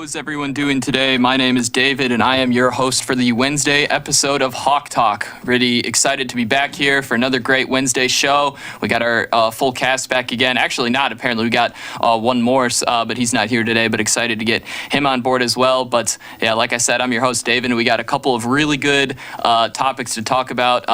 How's everyone doing today? My name is David, and I am your host for the Wednesday episode of Hawk Talk. Really excited to be back here for another great Wednesday show. We got our full cast back again. Actually, not apparently. We got one more, but he's not here today, but excited to get him on board as well. But yeah, like I said, I'm your host, David, and we got a couple of really good topics to talk about.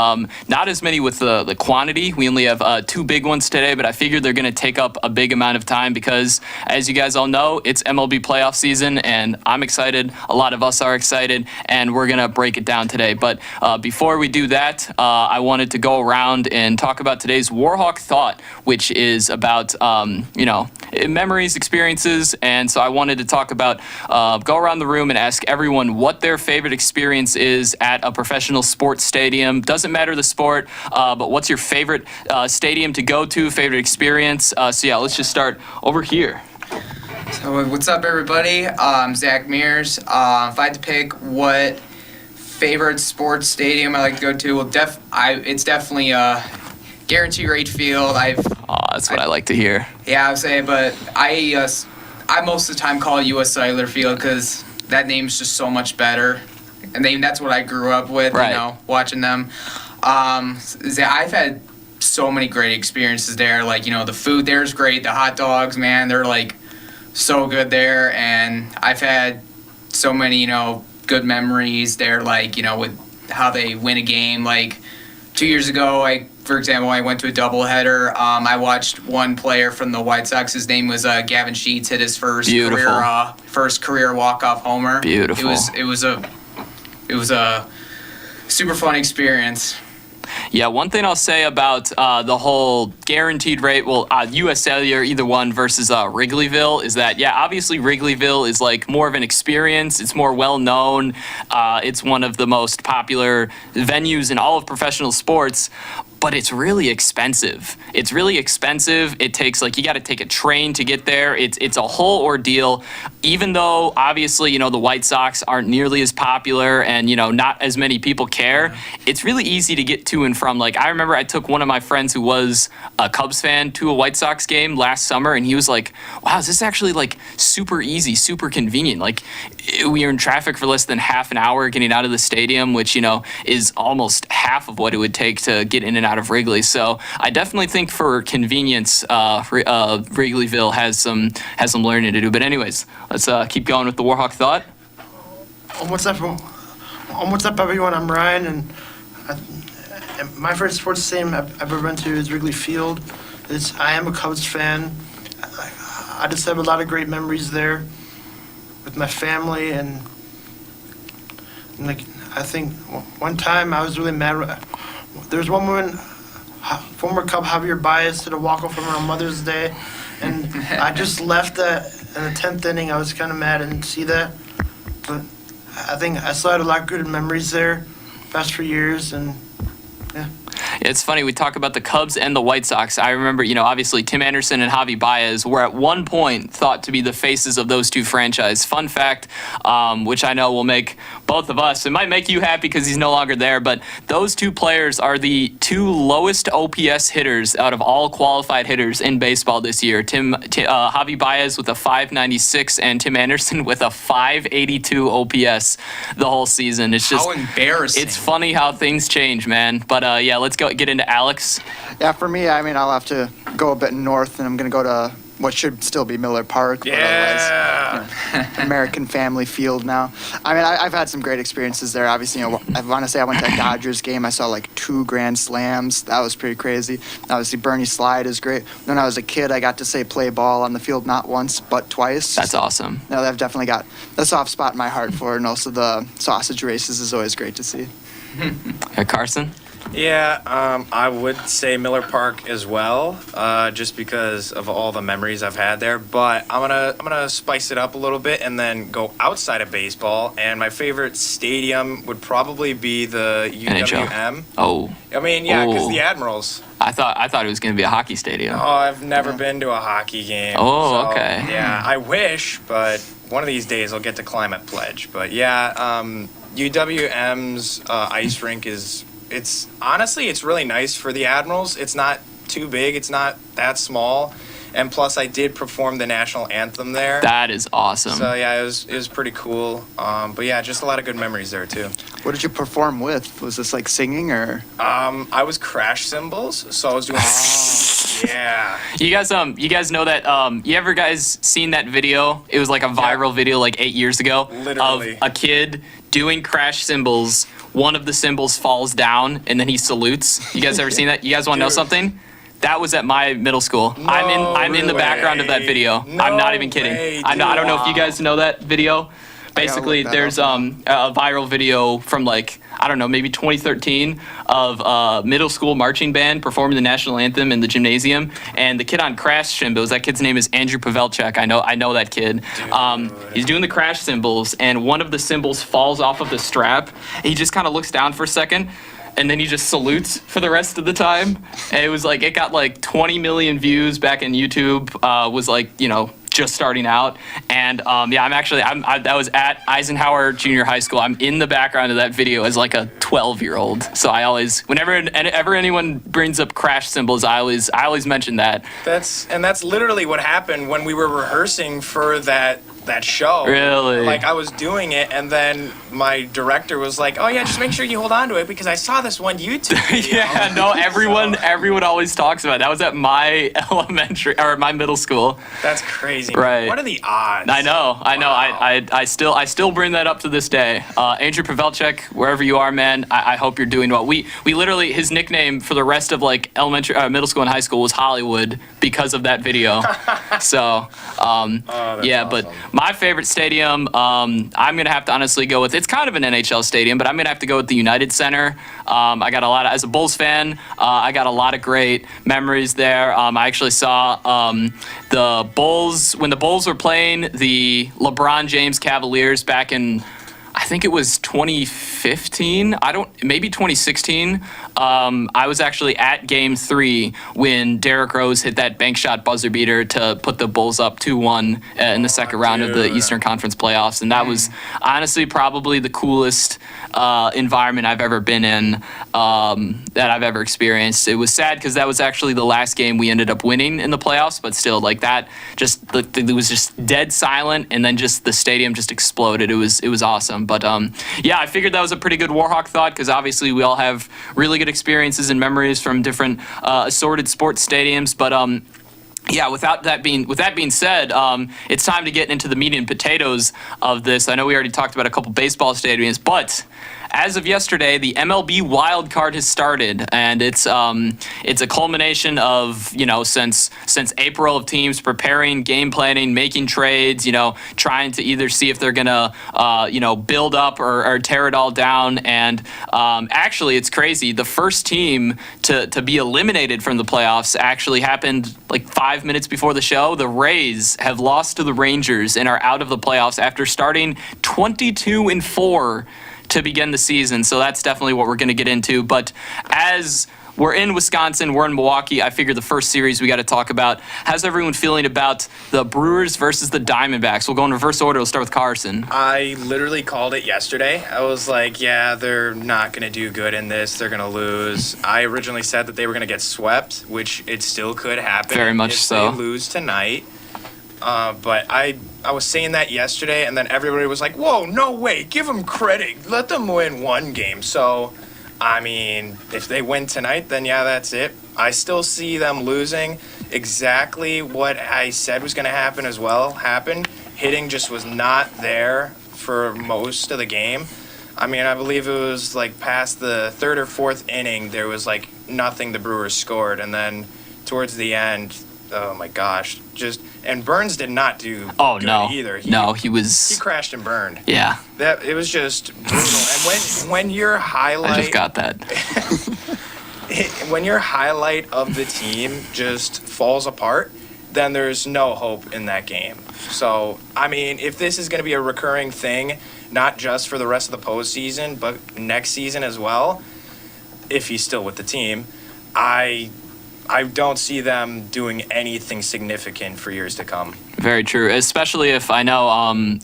Not as many with the quantity. We only have two big ones today, but I figured they're going to take up a big amount of time because, as you guys all know, it's MLB playoff season, and I'm excited. A lot of us are excited, and we're going to break it down today. But before we do that, I wanted to go around and talk about today's Warhawk Thought, which is about, memories, experiences. And so I wanted to talk about, go around the room and ask everyone what their favorite experience is at a professional sports stadium. Doesn't matter the sport, but what's your favorite stadium to go to, favorite experience? So yeah, let's just start over here. So what's up, everybody? I'm Zach Mears. If I had to pick what favorite sports stadium I like to go to, well, it's definitely Guaranteed Rate Field. That's what I like to hear. Yeah, I would say, but I most of the time call it U.S. Cellular Field because that name's just so much better, and that's what I grew up with. Right. Watching them. I've had so many great experiences there. Like, the food there is great. The hot dogs, man, they're like so good there, and I've had so many, good memories there, like, with how they win a game. Like 2 years ago, for example, I went to a doubleheader. I watched one player from the White Sox. His name was Gavin Sheets. Hit his first career walk-off homer. Beautiful. It was a super fun experience. Yeah, one thing I'll say about the whole guaranteed rate, U.S. Cellular, either one, versus Wrigleyville, is that, yeah, obviously Wrigleyville is like more of an experience. It's more well-known. It's one of the most popular venues in all of professional sports. But it's really expensive. It takes, you got to take a train to get there. It's a whole ordeal. Even though, obviously, the White Sox aren't nearly as popular and, not as many people care, it's really easy to get to and from. I remember I took one of my friends who was a Cubs fan to a White Sox game last summer, and he was like, wow, is this actually, super easy, super convenient? We are in traffic for less than half an hour getting out of the stadium, which, is almost half of what it would take to get in and out of Wrigley. So I definitely think for convenience, Wrigleyville has some learning to do. But anyways, let's keep going with the Warhawk Thought. What's up, everyone? I'm Ryan, and my first sports stadium I've ever been to is Wrigley Field. I am a Cubs fan. I just have a lot of great memories there with my family, and I think one time I was really mad. There's one woman, former Cub Javier Baez, did a walk-off for her on Mother's Day, and I just left that in the 10th inning. I was kind of mad I didn't see that, but I think I still had a lot of good memories there, past 3 years, and yeah. It's funny, we talk about the Cubs and the White Sox. I remember, obviously Tim Anderson and Javi Baez were at one point thought to be the faces of those two franchises. Fun fact, which I know will make both of us, it might make you happy because he's no longer there, but those two players are the two lowest OPS hitters out of all qualified hitters in baseball this year. Javi Baez with a 596 and Tim Anderson with a 582 OPS the whole season. It's just, how embarrassing. It's funny how things change, man. But yeah, let's get into Alex. Yeah, for me, I'll have to go a bit north, and I'm going to go to what should still be Miller Park. Yeah. American Family Field now. I've had some great experiences there. Obviously, I want to say I went to a Dodgers game. I saw 2 grand slams. That was pretty crazy. Obviously, Bernie Slide is great. When I was a kid, I got to play ball on the field not once, but twice. That's awesome. Now, I've definitely got a soft spot in my heart for it, and also the sausage races is always great to see. Carson? Yeah, I would say Miller Park as well, just because of all the memories I've had there. But I'm gonna spice it up a little bit and then go outside of baseball. And my favorite stadium would probably be the UWM. NHL. Oh. Because the Admirals. I thought it was going to be a hockey stadium. Oh, I've never been to a hockey game. Oh, okay. Yeah, I wish, but one of these days I'll get to Climate Pledge. But yeah, UWM's ice rink it's honestly really nice for the Admirals. It's not too big. It's not that small. And plus, I did perform the national anthem there. That is awesome. So yeah, it was pretty cool. But yeah, just a lot of good memories there too. What did you perform with? Was this like singing or? I was crash cymbals, so I was doing. Yeah. You guys know that, you ever guys seen that video? It was like a viral video like 8 years ago. Literally. Of a kid doing crash cymbals. One of the cymbals falls down and then he salutes. You guys ever seen that? You guys want to know Dude. something? That was at my middle school. I'm in the background of that way. video. I'm No not even kidding. way, I don't know if you dude. guys know that video. Basically, look that there's up. a viral video from like, I don't know, maybe 2013 of a middle school marching band performing the national anthem in the gymnasium, and the kid on crash cymbals, that kid's name is Andrew Pavelchuk. I know that kid. He's doing the crash cymbals, and one of the cymbals falls off of the strap. He just kind of looks down for a second, and then he just salutes for the rest of the time. And it was like, it got like 20 million views back in YouTube. Was like, just starting out. And that was at Eisenhower Junior High School. I'm in the background of that video as like a 12-year-old. So I always, whenever anyone brings up crash cymbals, I always mention that. That's literally what happened when we were rehearsing for that show. Really? Like I was doing it, and then my director was like, "Oh yeah, just make sure you hold on to it because I saw this one YouTube video." Yeah, no, everyone always talks about it. That was at my my middle school. That's crazy. Right. What are the odds? I know. Wow. I still bring that up to this day. Andrew Pavelchuk, wherever you are, man, I hope you're doing well. We literally, his nickname for the rest of like middle school and high school was Hollywood because of that video. So, yeah, but my favorite stadium, I'm gonna have to honestly go with. It's kind of an NHL stadium, but I'm gonna have to go with the United Center. I got a lot of, as a Bulls fan, I got a lot of great memories there. I actually saw the Bulls when the Bulls were playing the LeBron James Cavaliers back in, I think it was 2015. Maybe 2016. I was actually at Game 3 when Derrick Rose hit that bank shot buzzer beater to put the Bulls up 2-1 in the second round of the dude. Eastern Conference playoffs, and that was honestly probably the coolest environment I've ever been in, that I've ever experienced. It was sad because that was actually the last game we ended up winning in the playoffs, but still, like that, it was just dead silent, and then just the stadium just exploded. It was awesome. But yeah, I figured that was a pretty good Warhawk thought because obviously we all have really good experiences and memories from different assorted sports stadiums. But yeah, with that being said, it's time to get into the meat and potatoes of this. I know we already talked about a couple baseball stadiums, but as of yesterday, the MLB wild card has started, and it's a culmination of since April of teams preparing, game planning, making trades, trying to either see if they're gonna build up or tear it all down. And actually, it's crazy. The first team to be eliminated from the playoffs actually happened like 5 minutes before the show. The Rays have lost to the Rangers and are out of the playoffs after starting 22-4. To begin the season. So that's definitely what we're going to get into. But as we're in Wisconsin, we're in Milwaukee, I figure the first series we got to talk about. How's everyone feeling about the Brewers versus the Diamondbacks? We'll go in reverse order. We'll start with Carson. I literally called it yesterday. I was like, yeah, they're not going to do good in this. They're going to lose. I originally said that they were going to get swept, which it still could happen. Very much if so. They lose tonight. But I was saying that yesterday, and then everybody was like, whoa, no way, give them credit. Let them win one game. So, I mean, if they win tonight, then yeah, that's it. I still see them losing. Exactly what I said was going to happen as well happened. Hitting just was not there for most of the game. I mean, I believe it was like past the third or fourth inning, there was like nothing the Brewers scored. And then towards the end, oh my gosh, and Burns did not do good either. He crashed and burned. Yeah. It was just brutal. And when your highlight, I just got that. when your highlight of the team just falls apart, then there's no hope in that game. So, I mean, if this is going to be a recurring thing, not just for the rest of the postseason, but next season as well, if he's still with the team, I I don't see them doing anything significant for years to come. Very true, especially if I know,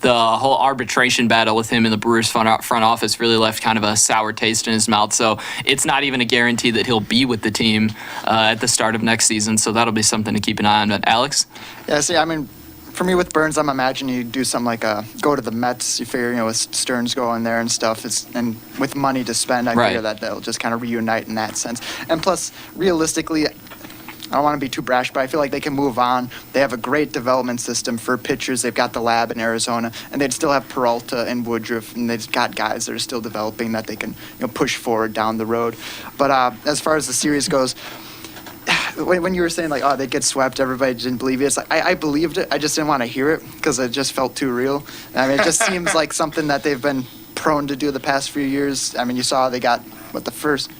the whole arbitration battle with him in the Brewers front office really left kind of a sour taste in his mouth. So it's not even a guarantee that he'll be with the team at the start of next season. So that'll be something to keep an eye on. But Alex? Yeah, see, I mean, for me with Burns, I'm imagining you do something like go to the Mets. You figure, with Stearns going there and stuff, and with money to spend, I figure that they'll just kind of reunite in that sense. And plus, realistically, I don't want to be too brash, but I feel like they can move on. They have a great development system for pitchers. They've got the lab in Arizona, and they'd still have Peralta and Woodruff, and they've got guys that are still developing that they can push forward down the road. But as far as the series goes, when you were saying they get swept, everybody didn't believe it. It's like I believed it. I just didn't want to hear it because it just felt too real. I mean, it just seems like something that they've been prone to do the past few years. I mean, you saw they got the first.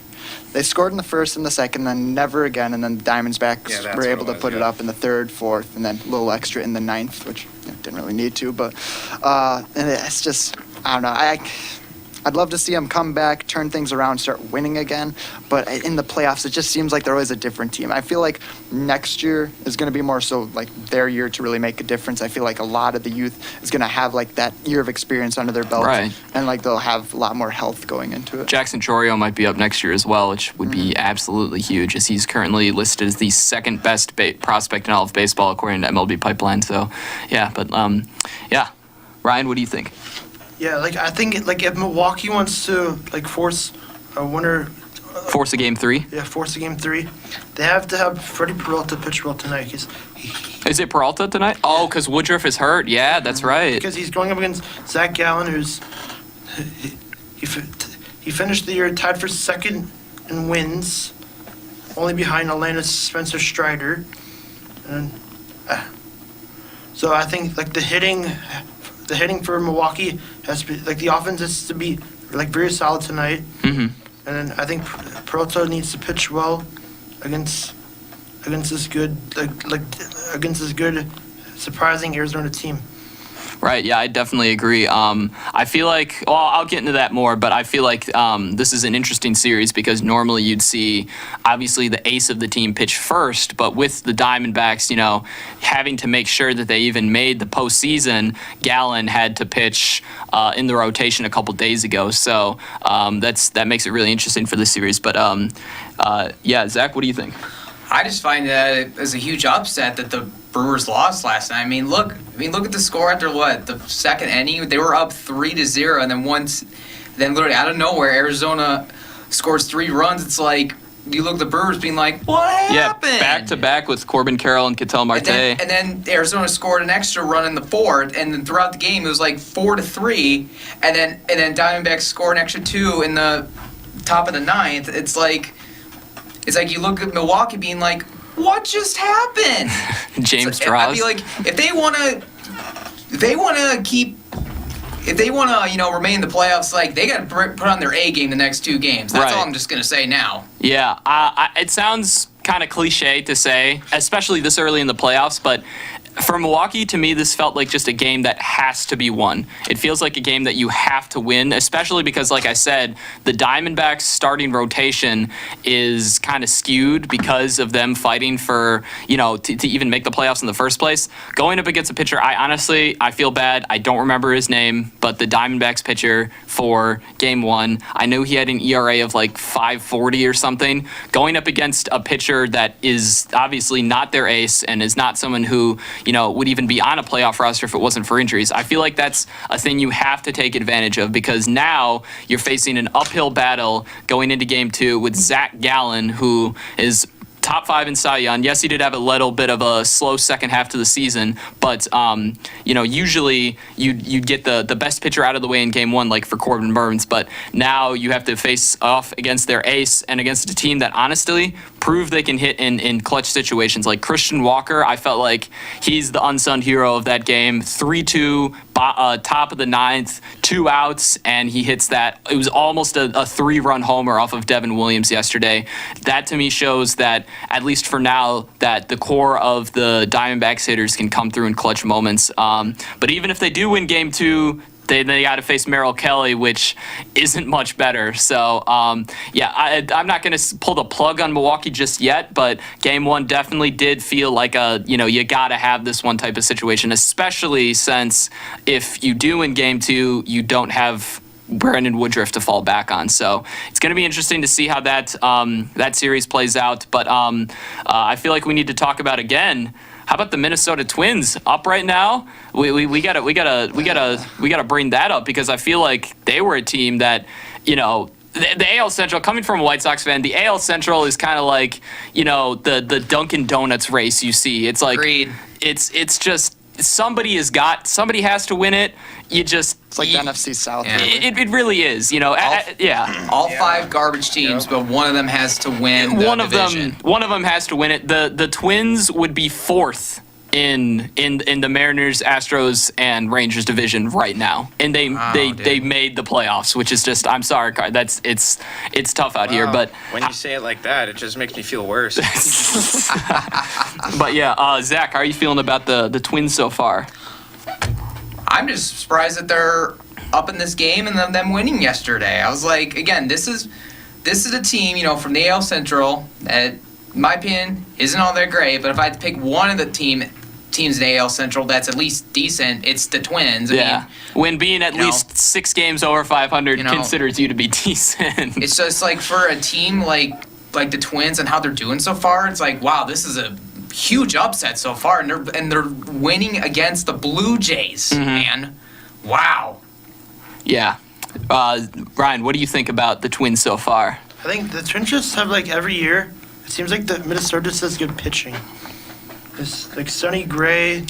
They scored in the first and the second, then never again, and then the Diamondbacks were able to put it up in the third, fourth, and then a little extra in the ninth, which didn't really need to. But and it's just, I don't know. I'd love to see them come back, turn things around, start winning again. But in the playoffs, it just seems like they're always a different team. I feel like next year is going to be more so like their year to really make a difference. I feel like a lot of the youth is going to have that year of experience under their belt. Right. And they'll have a lot more health going into it. Jackson Chourio might be up next year as well, which would be absolutely huge, as he's currently listed as the second best prospect in all of baseball according to MLB Pipeline. So, yeah, but Ryan, what do you think? Yeah, I think if Milwaukee wants to force a winner, Force a game 3? force a game 3, they have to have Freddie Peralta pitch well tonight. Is it Peralta tonight? Oh, because Woodruff is hurt. Yeah, that's right. Because he's going up against Zach Gallen, who's he finished the year tied for second in wins, only behind Atlanta's Spencer Strider, and so I think the hitting for Milwaukee has to be the offense has to be very solid tonight. Mm-hmm. And then I think Peralta needs to pitch well against this good surprising Arizona team. Right, yeah, I definitely agree. I feel like, I'll get into that more, but I feel like this is an interesting series because normally you'd see, obviously, the ace of the team pitch first, but with the Diamondbacks, having to make sure that they even made the postseason, Gallen had to pitch in the rotation a couple days ago. So that makes it really interesting for the series. But, Zach, what do you think? I just find that as a huge upset that the Brewers lost last night. Look at the score after the second inning. They were up 3-0, and then literally out of nowhere, Arizona scores 3 runs. It's like you look at the Brewers being like, what happened? Yeah, back to back with Corbin Carroll and Ketel Marte. And then Arizona scored an extra run in the fourth, and then throughout the game it was 4-3, and then Diamondbacks scored an extra 2 in the top of the ninth. It's like you look at Milwaukee being like, what just happened? James So, Draws. I feel like if they want to remain in the playoffs, they got to put on their A game the next 2 games. That's all I'm just gonna say now. Yeah, it sounds kind of cliche to say, especially this early in the playoffs, but for Milwaukee, to me, this felt like just a game that has to be won. It feels like a game that you have to win, especially because, like I said, the Diamondbacks' starting rotation is kind of skewed because of them fighting for, to even make the playoffs in the first place. Going up against a pitcher, I feel bad. I don't remember his name, but the Diamondbacks pitcher for Game 1, I knew he had an ERA of 5.40 or something. Going up against a pitcher that is obviously not their ace and is not someone who would even be on a playoff roster if it wasn't for injuries. I feel like that's a thing you have to take advantage of because now you're facing an uphill battle going into Game 2 with Zach Gallen, who is top 5 in Cy Young. Yes, he did have a little bit of a slow second half to the season, but usually you'd get the best pitcher out of the way in Game 1, like for Corbin Burns. But now you have to face off against their ace and against a team that honestly proved they can hit in clutch situations. Like Christian Walker, I felt like he's the unsung hero of that game. 3-2, top of the ninth, 2 outs, and he hits that. It was almost a 3-run homer off of Devin Williams yesterday. That to me shows that, at least for now, that the core of the Diamondbacks hitters can come through in clutch moments. But even if they do win Game 2, they got to face Merrill Kelly, which isn't much better. So, I'm not going to pull the plug on Milwaukee just yet, but game one definitely did feel like you got to have this one type of situation, especially since if you do in game two, you don't have Brandon Woodruff to fall back on. So it's going to be interesting to see how that series plays out. But I feel like we need to talk about again. How about the Minnesota Twins up right now? We gotta bring that up because I feel like they were a team that, the AL Central, coming from a White Sox fan, the AL Central is kind of like, the Dunkin' Donuts race you see. It's like Agreed. It's just somebody has to win it. It's like the NFC South. Yeah. Really. It really is, yeah. All 5 garbage teams, but one of them has to win the division. One of them has to win it. The Twins would be 4th in the Mariners, Astros, and Rangers division right now, and they made the playoffs, which is just, I'm sorry, it's tough out here, but when you say it like that, it just makes me feel worse. but yeah, Zach, how are you feeling about the Twins so far? I'm just surprised that they're up in this game and them winning yesterday. I was like, again, this is a team, from the AL Central that, in my opinion, isn't all that great. But if I had to pick one of the teams in the AL Central that's at least decent, it's the Twins. I mean, when being at least 6 games over 500 considers you to be decent. It's just like for a team like the Twins and how they're doing so far, it's like, wow, this is a huge upset so far, and they're winning against the Blue Jays, man. Wow. Yeah. Ryan, what do you think about the Twins so far? I think the Twins just have, every year, it seems like the Minnesota just has good pitching. It's like Sonny Gray.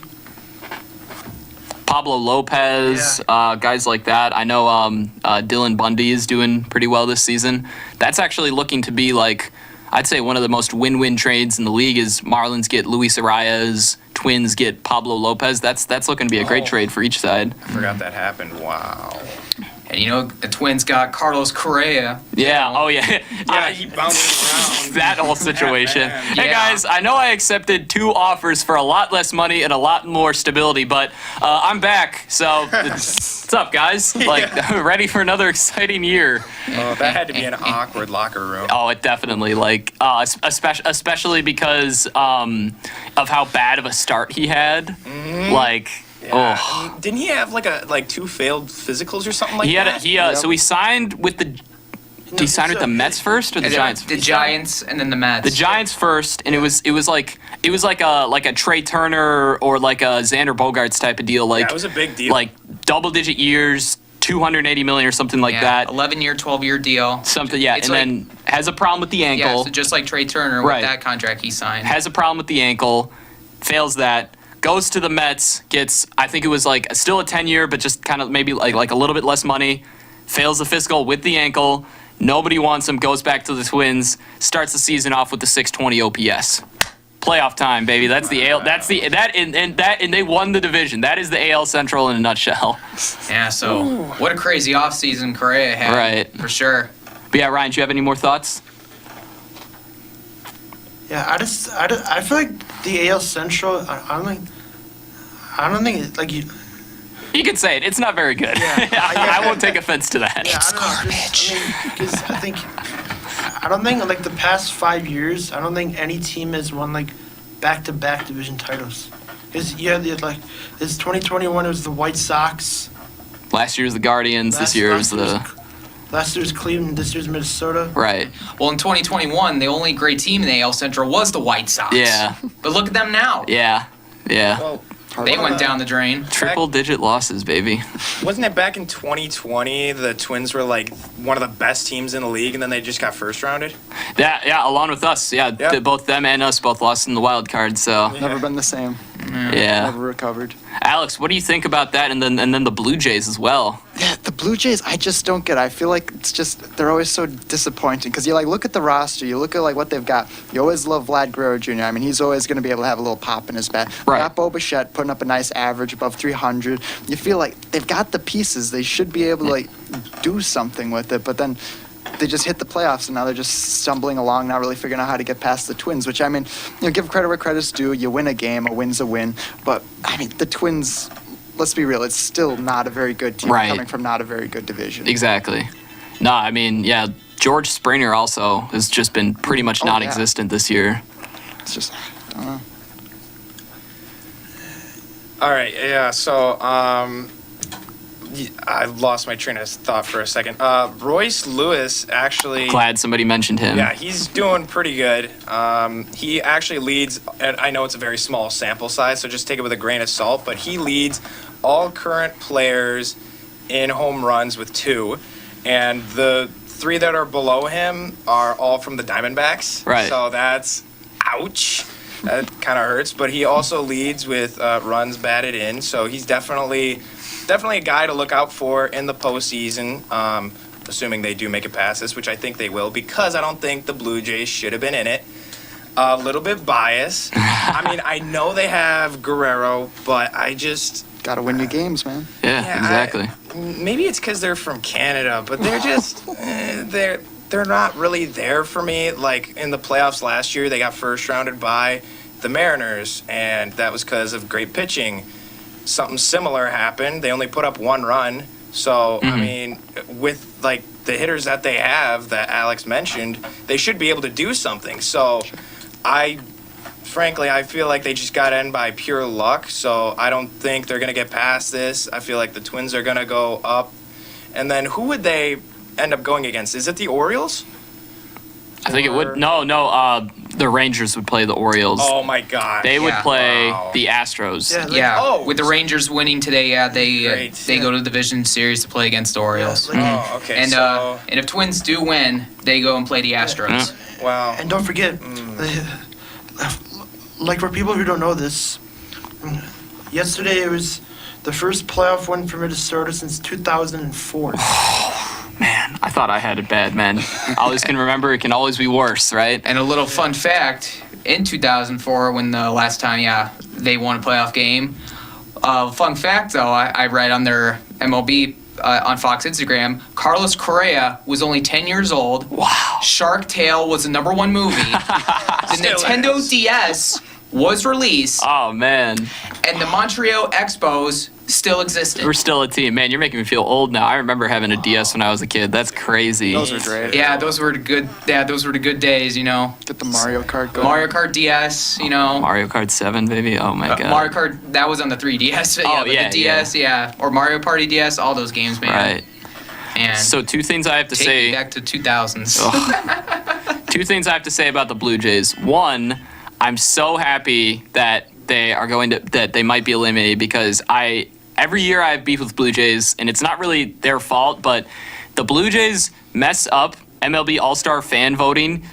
Pablo Lopez, guys like that. I know Dylan Bundy is doing pretty well this season. That's actually looking to be I'd say one of the most win-win trades in the league is Marlins get Luis Arias, Twins get Pablo Lopez. That's looking to be a great trade for each side. I forgot that happened. Wow. And the Twins got Carlos Correa. Yeah. Oh yeah. Yeah, he bounced around. That whole situation. Man. Hey guys, I know I accepted 2 offers for a lot less money and a lot more stability, but I'm back. So what's up, guys? Ready for another exciting year. Oh, that had to be an awkward locker room. Oh, it definitely especially because of how bad of a start he had. Yeah. I mean, didn't he have 2 failed physicals or something like that? So he signed with the. Did he sign with the Mets first or the Giants? The Giants and then the Mets. The Giants first, and it was like a Trey Turner or like a Xander Bogaerts type of deal. It was a big deal. Double-digit years, $280 million or something like that. 11-year, 12-year deal. Something, yeah. It's then has a problem with the ankle. Yeah, so just like Trey Turner with that contract he signed. Has a problem with the ankle, fails that. Goes to the Mets, gets, I think it was still a 10-year, but just kind of maybe like a little bit less money. Fails the physical with the ankle. Nobody wants him. Goes back to the Twins. Starts the season off with the 620 OPS. Playoff time, baby. That's the AL. And they won the division. That is the AL Central in a nutshell. Yeah. So what a crazy offseason Correa had. Right. For sure. But yeah, Ryan, do you have any more thoughts? Yeah, I feel like the AL Central. I don't think you. You can say it. It's not very good. Yeah. I won't take offense to that. Yeah, I don't think the past 5 years, I don't think any team has won back-to-back division titles. Because this 2021 it was the White Sox. Last year was the Guardians. This year was the. Last year's Cleveland. This year's Minnesota. Right. Well, in 2021, the only great team in the AL Central was the White Sox. Yeah. But look at them now. Yeah. Well, they went down the drain. Triple-digit losses, baby. Wasn't it back in 2020 the Twins were one of the best teams in the league, and then they just got first rounded? Yeah, along with us. Yeah, both them and us both lost in the wild card. So Never been the same. yeah. Never recovered. Alex, what do you think about that? And then the Blue Jays as well. Yeah, the Blue Jays, I just don't get it. I feel like it's just, they're always so disappointing. Because you look at the roster, you look at what they've got. You always love Vlad Guerrero Jr. I mean, he's always going to be able to have a little pop in his bat. Right. Got Bo Bichette putting up a nice average above 300. You feel like they've got the pieces. They should be able to do something with it. But then they just hit the playoffs, and now they're just stumbling along, not really figuring out how to get past the Twins, which, I mean, give credit where credit's due. You win a game, a win's a win. But, I mean, the Twins, let's be real, it's still not a very good team Right. coming from not a very good division. Exactly. No, I mean, yeah, George Springer also has just been pretty much Oh, yeah. non-existent this year. It's just, I don't know. All right, yeah. So, I lost my train of thought for a second. Royce Lewis actually. Glad somebody mentioned him. Yeah, he's doing pretty good. He actually leads, and I know it's a very small sample size, so just take it with a grain of salt, but he leads all current players in home runs with 2, and the 3 that are below him are all from the Diamondbacks. Right. So that's, ouch. That kind of hurts, but he also leads with runs batted in, so he's definitely a guy to look out for in the postseason. Assuming they do make it past this, which I think they will, because I don't think the Blue Jays should have been in it. A little bit biased. I mean, I know they have Guerrero, but I just Gotta win your games, man. Yeah, exactly. maybe it's because they're from Canada, but they're just they're not really there for me. Like in the playoffs last year, they got first rounded by the Mariners, and that was because of great pitching. Something similar happened. They only put up 1 run. So, I mean, with like the hitters that they have that Alex mentioned, they should be able to do something. So, frankly, I feel like they just got in by pure luck. So, I don't think they're going to get past this. I feel like the Twins are going to go up. And then who would they end up going against? Is it the Orioles? I think it would. No, the Rangers would play the Orioles. Oh, my God. They would Yeah. play Wow. the Astros. Yeah, Yeah, Oh. with the Rangers winning today, yeah, Great. they go to the division series to play against the Orioles. Yeah, like- Oh, okay. And so, and if Twins do win, they go and play the Astros. wow. And don't forget, like for people who don't know this, yesterday it was the first playoff win for Minnesota since 2004. Man, I thought I had it bad, man. I always can remember it can always be worse, right? And a little fun fact, in 2004, when the last time, they won a playoff game, fun fact, though, I read on their MLB on Fox Instagram, Carlos Correa was only 10 years old. Wow. Shark Tale was the #1 movie. The Still Nintendo is. DS was released, Oh, man. and the Montreal Expos still existed. We're still a team. Man, you're making me feel old now. I remember having a DS when I was a kid. That's crazy. Those are great. Yeah, those were the good. Yeah, those were the good days. Get the Mario Kart going. Mario Kart DS. Mario Kart 7, baby. Oh, my God. Mario Kart, that was on the 3DS. Oh, but yeah, the DS, or Mario Party DS, all those games, man. Right. And So, two things I have to take me say. back to 2000s. Two things I have to say about the Blue Jays. One, I'm so happy that they might be eliminated because every year I have beef with Blue Jays, and it's not really their fault, but the Blue Jays mess up MLB All-Star fan voting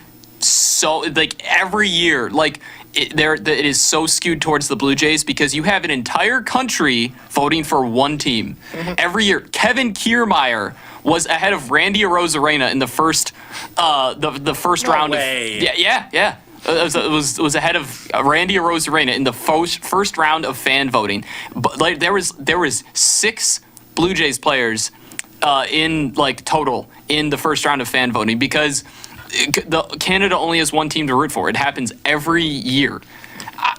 so like every year. Like it is so skewed towards the Blue Jays because you have an entire country voting for one team every year. Kevin Kiermaier was ahead of Randy Arozarena in the first the first No round way. of yeah. It was ahead of Randy Arozarena in the first round of fan voting. But like there was 6 Blue Jays players in like total in the first round of fan voting because Canada only has one team to root for. It happens every year.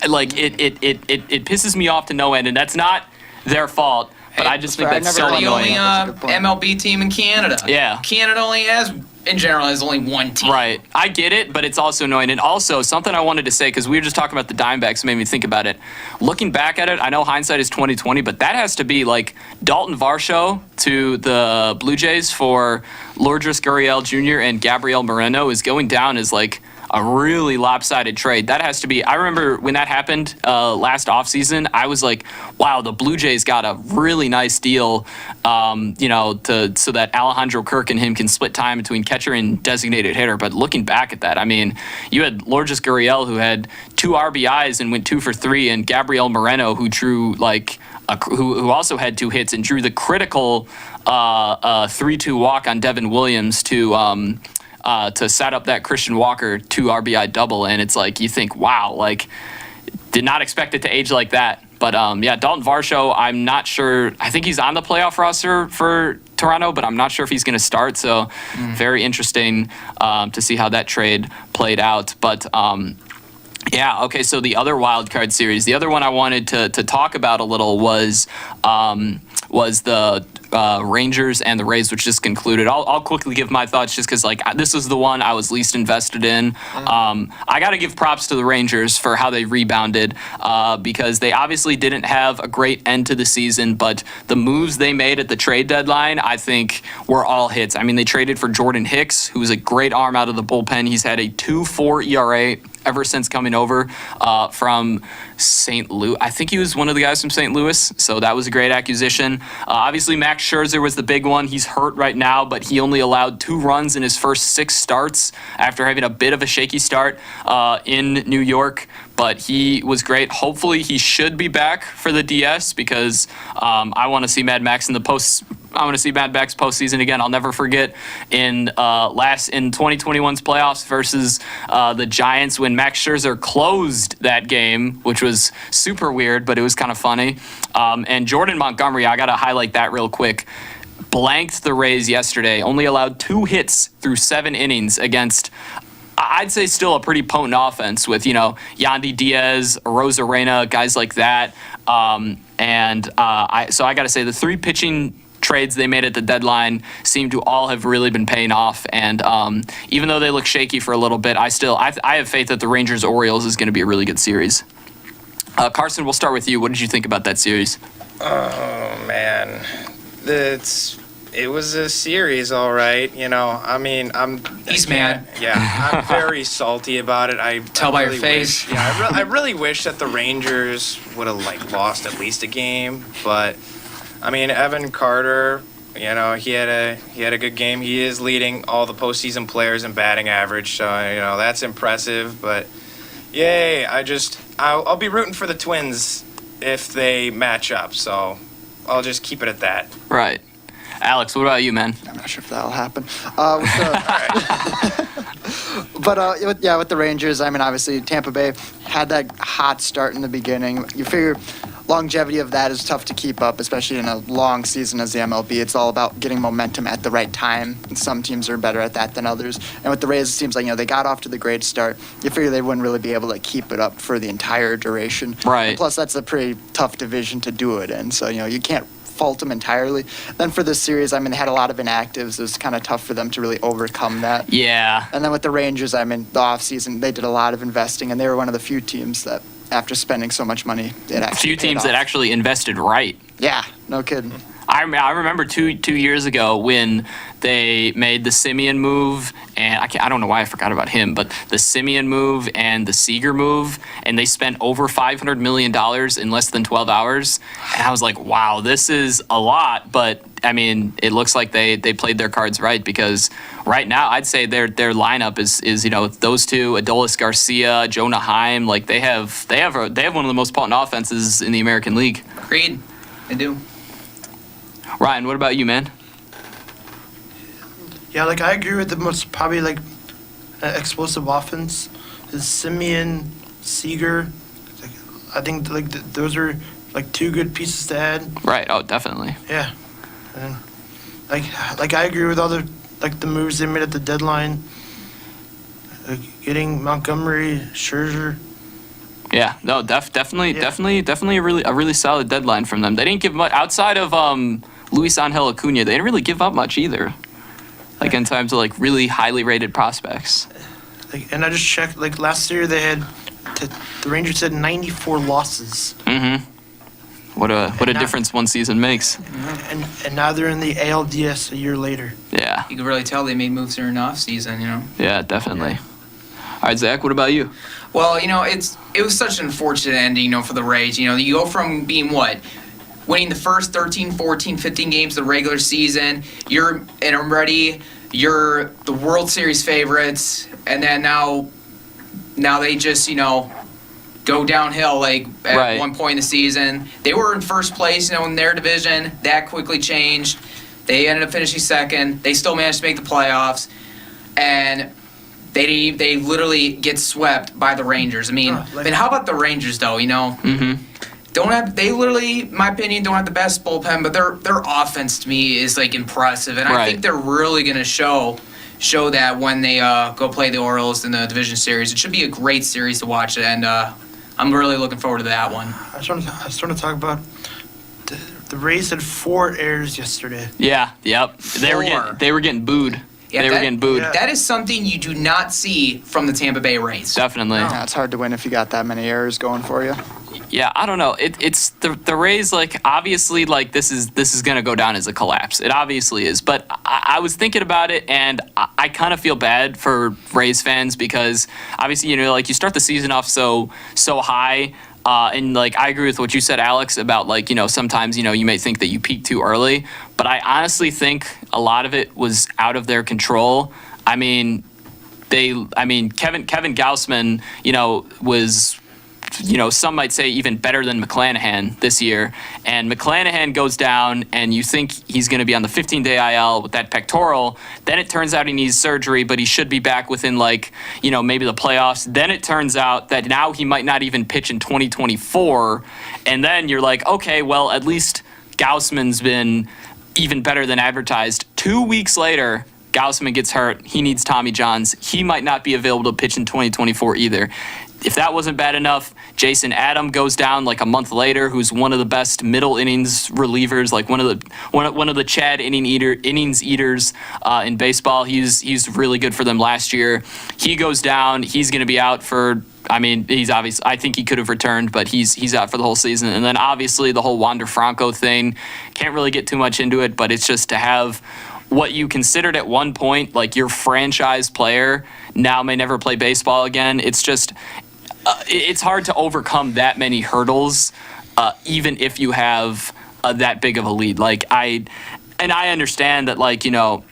It pisses me off to no end, and that's not their fault. But I just think I that's never so heard the of only annoying. That's a good point. MLB team in Canada. Yeah. Canada only has, in general, has only one team. Right. I get it, but it's also annoying. And also, something I wanted to say, because we were just talking about the Diamondbacks, made me think about it. Looking back at it, I know hindsight is 20/20, but that has to be like Dalton Varsho to the Blue Jays for Lourdes Gurriel Jr. and Gabriel Moreno is going down as like a really lopsided trade. That has to be. I remember when that happened last offseason, I was like, wow, the Blue Jays got a really nice deal, so that Alejandro Kirk and him can split time between catcher and designated hitter. But looking back at that, I mean, you had Lourdes Gurriel who had 2 RBIs and went 2 for 3, and Gabriel Moreno who drew who also had 2 hits and drew the critical 3-2 walk on Devin Williams to set up that Christian Walker 2 RBI double. And it's like, you think, wow, like, did not expect it to age like that. But Dalton Varsho, I'm not sure. I think he's on the playoff roster for Toronto, but I'm not sure if he's going to start. So very interesting to see how that trade played out. But Yeah, okay, so the other wild card series, the other one I wanted to talk about a little was the Rangers and the Rays, which just concluded. I'll quickly give my thoughts just because, like, this was the one I was least invested in. I got to give props to the Rangers for how they rebounded because they obviously didn't have a great end to the season, but the moves they made at the trade deadline, I think, were all hits. I mean, they traded for Jordan Hicks, who's a great arm out of the bullpen. He's had a 2.4 ERA ever since coming over from St. Louis. I think he was one of the guys from St. Louis, so that was a great acquisition. Obviously, Max Scherzer was the big one. He's hurt right now, but he only allowed 2 runs in his first 6 starts after having a bit of a shaky start in New York. But he was great. Hopefully, he should be back for the DS because I want to see Mad Max in the post. I want to see Mad Max postseason again. I'll never forget in 2021's playoffs versus the Giants when Max Scherzer closed that game, which was super weird, but it was kind of funny. And Jordan Montgomery, I got to highlight that real quick. Blanked the Rays yesterday. Only allowed 2 hits through 7 innings against, I'd say, still a pretty potent offense with, Yandy Diaz, Rosarena, guys like that. So I got to say the 3 pitching trades they made at the deadline seem to all have really been paying off. And even though they look shaky for a little bit, I have faith that the Rangers-Orioles is going to be a really good series. Carson, we'll start with you. What did you think about that series? Oh, man. It was a series, all right. I mean, He's mad. Yeah, I'm very salty about it. I Tell by your face. I really wish that the Rangers would have lost at least a game. But I mean, Evan Carter, he had a good game. He is leading all the postseason players in batting average, so that's impressive. But yay! I'll be rooting for the Twins if they match up. So I'll just keep it at that. Right. Alex, what about you, man? I'm not sure if that'll happen. With the Rangers, I mean, obviously Tampa Bay had that hot start in the beginning. You figure longevity of that is tough to keep up, especially in a long season as the MLB. It's all about getting momentum at the right time. And some teams are better at that than others. And with the Rays, it seems like, they got off to the great start. You figure they wouldn't really be able to keep it up for the entire duration. Right. And plus, that's a pretty tough division to do it in. So, you can't fault them entirely. Then for this series, I mean, they had a lot of inactives. It was kind of tough for them to really overcome that. Yeah. And then with the Rangers, I mean, the offseason, they did a lot of investing, and they were one of the few teams that, after spending so much money, it actually Few paid teams off. that actually invested right. Yeah, no kidding. I remember two years ago when they made the Simeon move, and I don't know why I forgot about him, but the Simeon move and the Seager move, and they spent over $500 million in less than 12 hours. And I was like, wow, this is a lot, but I mean, it looks like they played their cards right because right now I'd say their lineup is those two, Adolis Garcia, Jonah Heim, like they have one of the most potent offenses in the American League. Agreed. I do. Ryan, what about you, man? Yeah, I agree with the most probably explosive offense is Simeon, Seager. I think those are 2 good pieces to add. Right. Oh, definitely. Yeah, and I agree with all the moves they made at the deadline. Getting Montgomery, Scherzer. Yeah. No. Definitely. Yeah. Definitely a really solid deadline from them. They didn't give much outside of Luis Angel Acuna. They didn't really give up much either. In terms of really highly rated prospects. And I just checked. Last year they had the Rangers had 94 losses. Mm-hmm. What a now- difference one season makes. And now they're in the ALDS a year later. Yeah. You can really tell they made moves during off season. Yeah. Definitely. All right, Zach. What about you? Well, it was such an unfortunate ending, for the Rays. You go from being winning the first 13, 14, 15 games of the regular season. You're the World Series favorites, and then now they just go downhill at Right. one point in the season. They were in first place, in their division. That quickly changed. They ended up finishing second. They still managed to make the playoffs, and they literally get swept by the Rangers. I mean, how about the Rangers though? Mm-hmm. They literally, in my opinion, don't have the best bullpen, but their offense to me is impressive, and I Right. think they're really gonna show show that when they go play the Orioles in the division series. It should be a great series to watch, and I'm really looking forward to that one. I just want to talk about the Rays had 4 errors yesterday. Yeah, yep. They were Four. getting booed. Yeah, they were getting booed. yeah. That is something you do not see from the Tampa Bay Rays. Definitely. Yeah, it's hard to win if you got that many errors going for you. Yeah, I don't know. It's the Rays, like, obviously, like, this is gonna go down as a collapse. It obviously is. But I was thinking about it, and I kind of feel bad for Rays fans because obviously, you know, like, you start the season off so high. And like, I agree with what you said, Alex, about, like, you know, sometimes, you know, you may think that you peaked too early, but I honestly think a lot of it was out of their control. I mean, Kevin Gausman, you know, was, you know, some might say even better than McClanahan this year. And McClanahan goes down, and you think he's going to be on the 15-day IL with that pectoral. Then it turns out he needs surgery, but he should be back within, like, you know, maybe the playoffs. Then it turns out that now he might not even pitch in 2024. And then you're like, okay, well, at least Gausman's been even better than advertised. 2 weeks later, Gausman gets hurt. He needs Tommy Johns. He might not be available to pitch in 2024 either. If that wasn't bad enough, Jason Adam goes down like a month later, who's one of the best middle innings relievers, like one of the Chad innings eaters in baseball. He's really good for them last year. He goes down. He's going to be out for. I mean, he's obvious. I think he could have returned, but he's out for the whole season. And then obviously the whole Wander Franco thing. Can't really get too much into it, but it's just to have what you considered at one point like your franchise player now may never play baseball again. It's just. It's hard to overcome that many hurdles, even if you have that big of a lead. Like, I understand that, like, you know,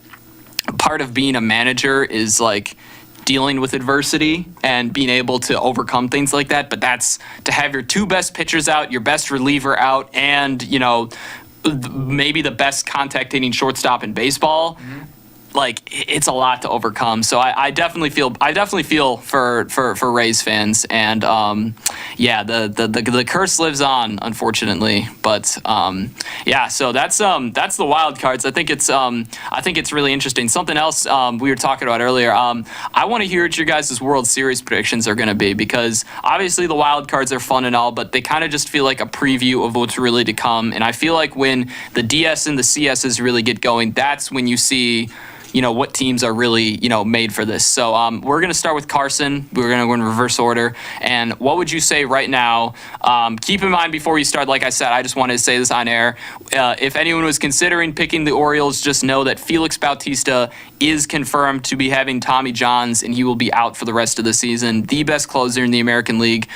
part of being a manager is like dealing with adversity and being able to overcome things like that. But that's to have your 2 best pitchers out, your best reliever out, and, you know, maybe the best contact hitting shortstop in baseball. Like, it's a lot to overcome. So I definitely feel for Rays fans, and yeah, the curse lives on, unfortunately. But yeah, so that's the wild cards. I think it's really interesting. Something else we were talking about earlier. I want to hear what your guys' World Series predictions are going to be, because obviously the wild cards are fun and all, but they kind of just feel like a preview of what's really to come. And I feel like when the DS and the CSs really get going, that's when you see, you know, what teams are really, you know, made for this. So we're going to start with Carson. We're going to go in reverse order. And what would you say right now? Keep in mind before you start, like I said, I just wanted to say this on air. If anyone was considering picking the Orioles, just know that Felix Bautista is confirmed to be having Tommy Johns, and he will be out for the rest of the season. The best closer in the American League.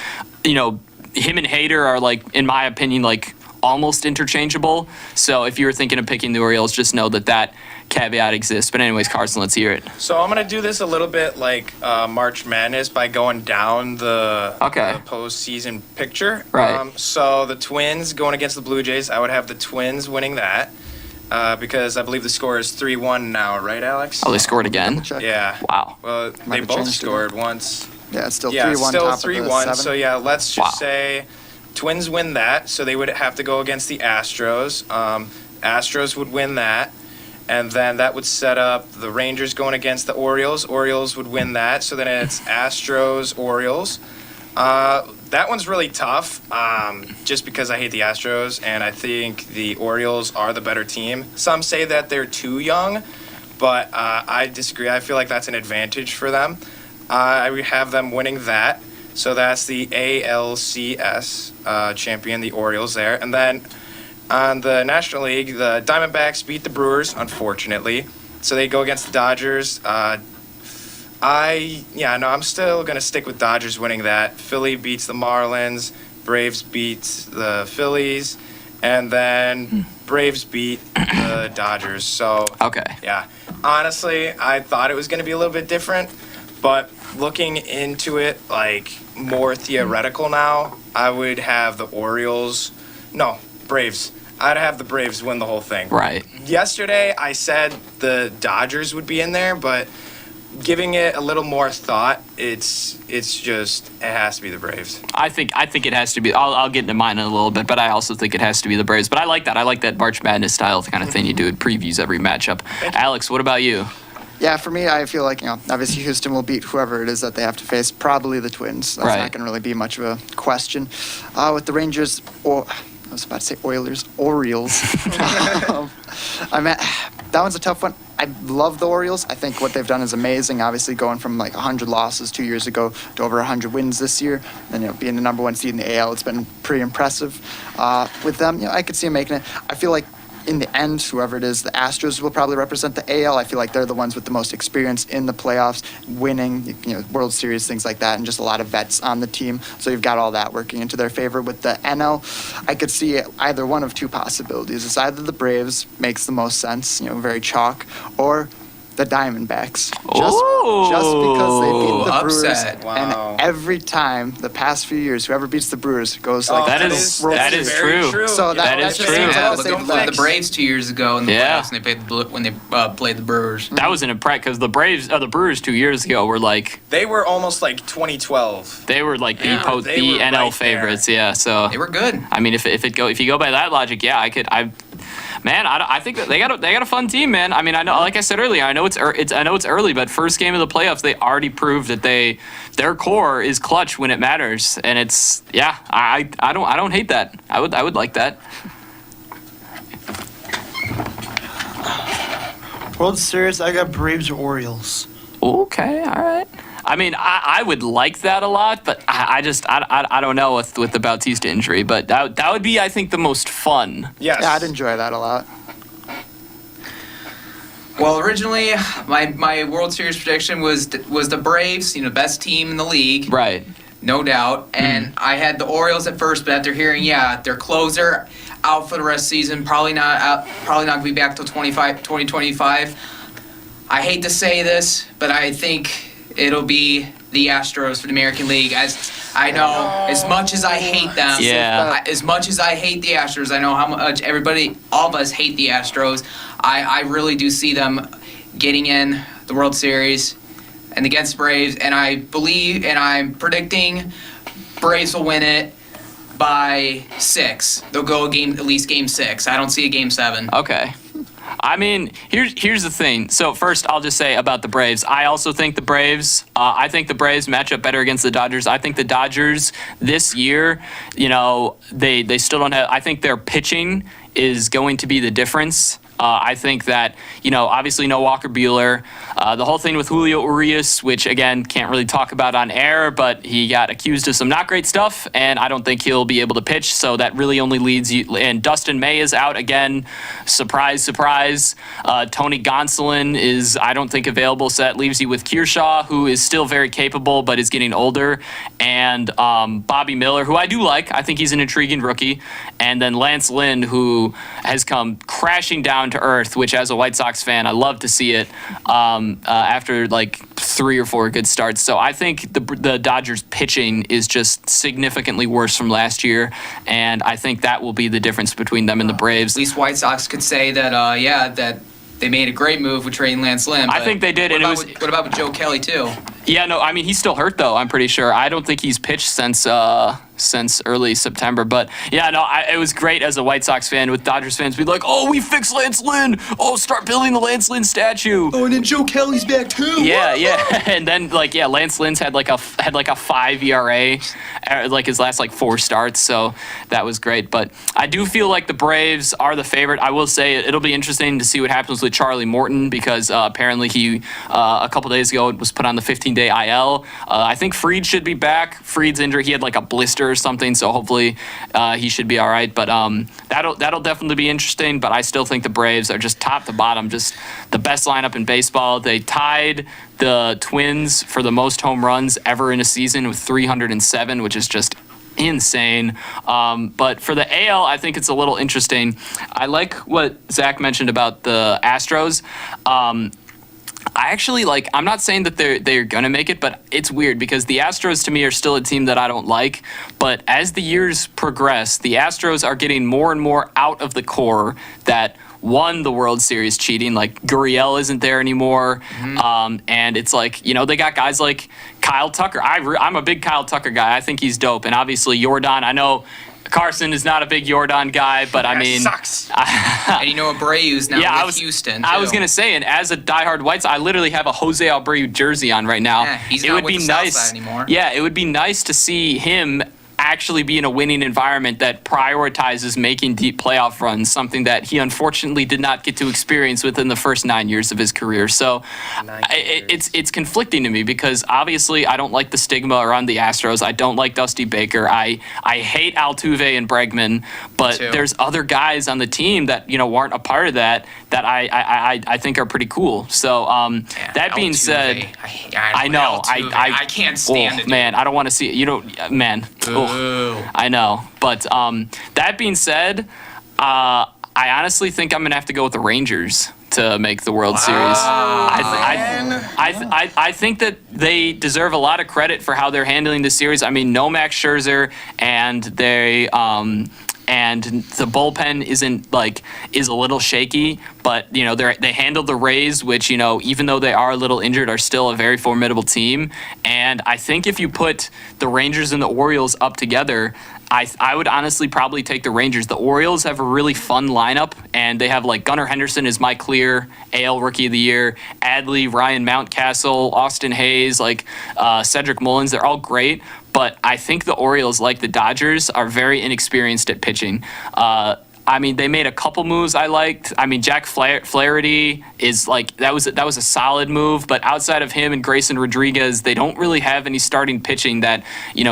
You know, him and Hader are, like, in my opinion, like, almost interchangeable. So if you were thinking of picking the Orioles, just know that caveat exists. But anyways, Carson, let's hear it. So I'm going to do this a little bit like March Madness by going down the postseason picture. Right. So the Twins going against the Blue Jays, I would have the Twins winning that because I believe the score is 3-1 now, right, Alex? Oh, they scored again? Check. Yeah. Wow. Well, they Might have both changed it. scored once. Yeah, it's still 3-1 Yeah, still top 3-1. of the 7. So yeah, let's just Wow. say Twins win that, so they would have to go against the Astros. Astros would win that, and then that would set up the Rangers going against the Orioles. Orioles would win that, so then it's Astros, Orioles. That one's really tough, just because I hate the Astros, and I think the Orioles are the better team. Some say that they're too young, but I disagree. I feel like that's an advantage for them. I would have them winning that. So that's the ALCS champion, the Orioles there. And then on the National League, the Diamondbacks beat the Brewers, unfortunately. So they go against the Dodgers. I'm still going to stick with Dodgers winning that. Philly beats the Marlins. Braves beats the Phillies. And then Braves beat the Dodgers. So, Okay. yeah. Honestly, I thought it was going to be a little bit different. But looking into it, like, more theoretical now, I would have the Braves. I'd have the Braves win the whole thing. Right. Yesterday, I said the Dodgers would be in there, but giving it a little more thought, it has to be the Braves. I think it has to be. I'll get into mine in a little bit, but I also think it has to be the Braves. But I like that. I like that March Madness style kind of thing you do. It previews every matchup. Alex, what about you? Yeah, for me, I feel like, obviously Houston will beat whoever it is that they have to face, probably the Twins. That's Right. not going to really be much of a question. With the Rangers, I was about to say Oilers, Orioles. That one's a tough one. I love the Orioles. I think what they've done is amazing. Obviously, going from like 100 losses 2 years ago to over 100 wins this year, and being the number one seed in the AL, it's been pretty impressive. With them, I could see them making it. I feel like in the end, whoever it is, the Astros will probably represent the AL. I feel like they're the ones with the most experience in the playoffs, winning, World Series, things like that, and just a lot of vets on the team. So you've got all that working into their favor. With the NL, I could see either one of two possibilities. It's either the Braves, makes the most sense, very chalk, or the Diamondbacks. Just because they beat the upset. Brewers. Wow. And every time, the past few years, whoever beats the Brewers goes like That to the is World that Series. is very true. So that is that's true. just- Yeah, I'll look say at the the Braves 2 years ago in the Yeah. playoffs when they played the Brewers. That was an impress because the Brewers 2 years ago were like They were almost like 2012. they were like Yeah, they the were NL right there. favorites. Yeah, so They were good. I mean, if you go by that logic, yeah, I think that they got a fun team, man. I mean, I know, like I said earlier, I know it's early, but first game of the playoffs, they already proved that their core is clutch when it matters, and it's I don't hate that. I would like that. World Series, I got Braves or Orioles. Okay, all right. I mean, I would like that a lot, but I don't know with the Bautista injury, but that would be, I think, the most fun. Yes. Yeah, I'd enjoy that a lot. Well, originally, my World Series prediction was the Braves, best team in the league, Right. no doubt. And I had the Orioles at first, but after hearing, their closer out for the rest of the season, probably not going to be back till 2025. I hate to say this, but I think it'll be the Astros for the American League. As I know, as much as I hate them, Yeah. as much as I hate the Astros, I know how much all of us hate the Astros. I really do see them getting in the World Series and against Braves, and I believe and I'm predicting Braves will win it by 6. They'll go at least game 6. I don't see a game 7. Okay. I mean, here's the thing. So first, I'll just say about the Braves. I also think the Braves. I think the Braves match up better against the Dodgers. I think the Dodgers this year, they still don't have. I think their pitching is going to be the difference. I think that, obviously no Walker Buehler. The whole thing with Julio Urias, which, again, can't really talk about on air, but he got accused of some not great stuff, and I don't think he'll be able to pitch, so that really only leads you. And Dustin May is out again. Surprise, surprise. Tony Gonsolin is, I don't think, available, so that leaves you with Kershaw, who is still very capable, but is getting older, and Bobby Miller, who I do like. I think he's an intriguing rookie. And then Lance Lynn, who has come crashing down to earth, which as a White Sox fan, I love to see it after like 3 or 4 good starts. So I think the Dodgers pitching is just significantly worse from last year, and I think that will be the difference between them and the Braves. At least White Sox could say that, that they made a great move with trading Lance Lynn. I but think they did, and what about with Joe Kelly too? Yeah, no, I mean, he's still hurt, though, I'm pretty sure. I don't think he's pitched since early September. But, yeah, no, it was great as a White Sox fan with Dodgers fans be like, oh, we fixed Lance Lynn. Oh, start building the Lance Lynn statue. Oh, and then Joe Kelly's back too. Yeah. And then, Lance Lynn's had like a 5 ERA, like his last 4 starts. So that was great. But I do feel like the Braves are the favorite. I will say it'll be interesting to see what happens with Charlie Morton because apparently he, a couple days ago, was put on the 15-day IL. I think Fried should be back. Fried's injured. He had like a blister or something, so hopefully he should be all right. But that'll definitely be interesting. But I still think the Braves are just top to bottom, just the best lineup in baseball. They tied the Twins for the most home runs ever in a season with 307, which is just insane. But for the AL, I think it's a little interesting. I like what Zach mentioned about the Astros. I actually I'm not saying that they're going to make it, but it's weird because the Astros to me are still a team that I don't like. But as the years progress, the Astros are getting more and more out of the core that won the World Series cheating. Like Gurriel isn't there anymore. And it's they got guys like Kyle Tucker. I'm a big Kyle Tucker guy. I think he's dope. And obviously Yordan, I know Carson is not a big Jordan guy, but I mean, sucks. And you know Abreu's now Yeah, with Houston. I was too. gonna say, and as a diehard White Sox, I literally have a Jose Abreu jersey on right now. Yeah, he's it not would with be the South nice Side anymore. Yeah, it would be nice to see him actually be in a winning environment that prioritizes making deep playoff runs, something that he unfortunately did not get to experience within the first 9 years of his career. So it's conflicting to me because obviously I don't like the stigma around the Astros. I don't like Dusty Baker. I hate Altuve and Bregman, but too. there's other guys on the team that weren't a part of that I think are pretty cool. So Yeah, that being Altuve. said, I know I can't stand it. man, I don't want to see it. Man. Ooh. I know, but that being said, I honestly think I'm gonna have to go with the Rangers to make the World Series. I think that they deserve a lot of credit for how they're handling the series. I mean, no Max Scherzer, and they and the bullpen is a little shaky, but they handled the Rays, which even though they are a little injured, are still a very formidable team. And I think if you put the Rangers and the Orioles up together, I would honestly probably take the Rangers. The Orioles have a really fun lineup, and they have Gunnar Henderson is my clear AL Rookie of the Year, Adley, Ryan Mountcastle, Austin Hayes, Cedric Mullins. They're all great. But I think the Orioles, like the Dodgers, are very inexperienced at pitching. I mean, they made a couple moves I liked. I mean, Jack Flaherty is that was a solid move, but outside of him and Grayson Rodriguez, they don't really have any starting pitching that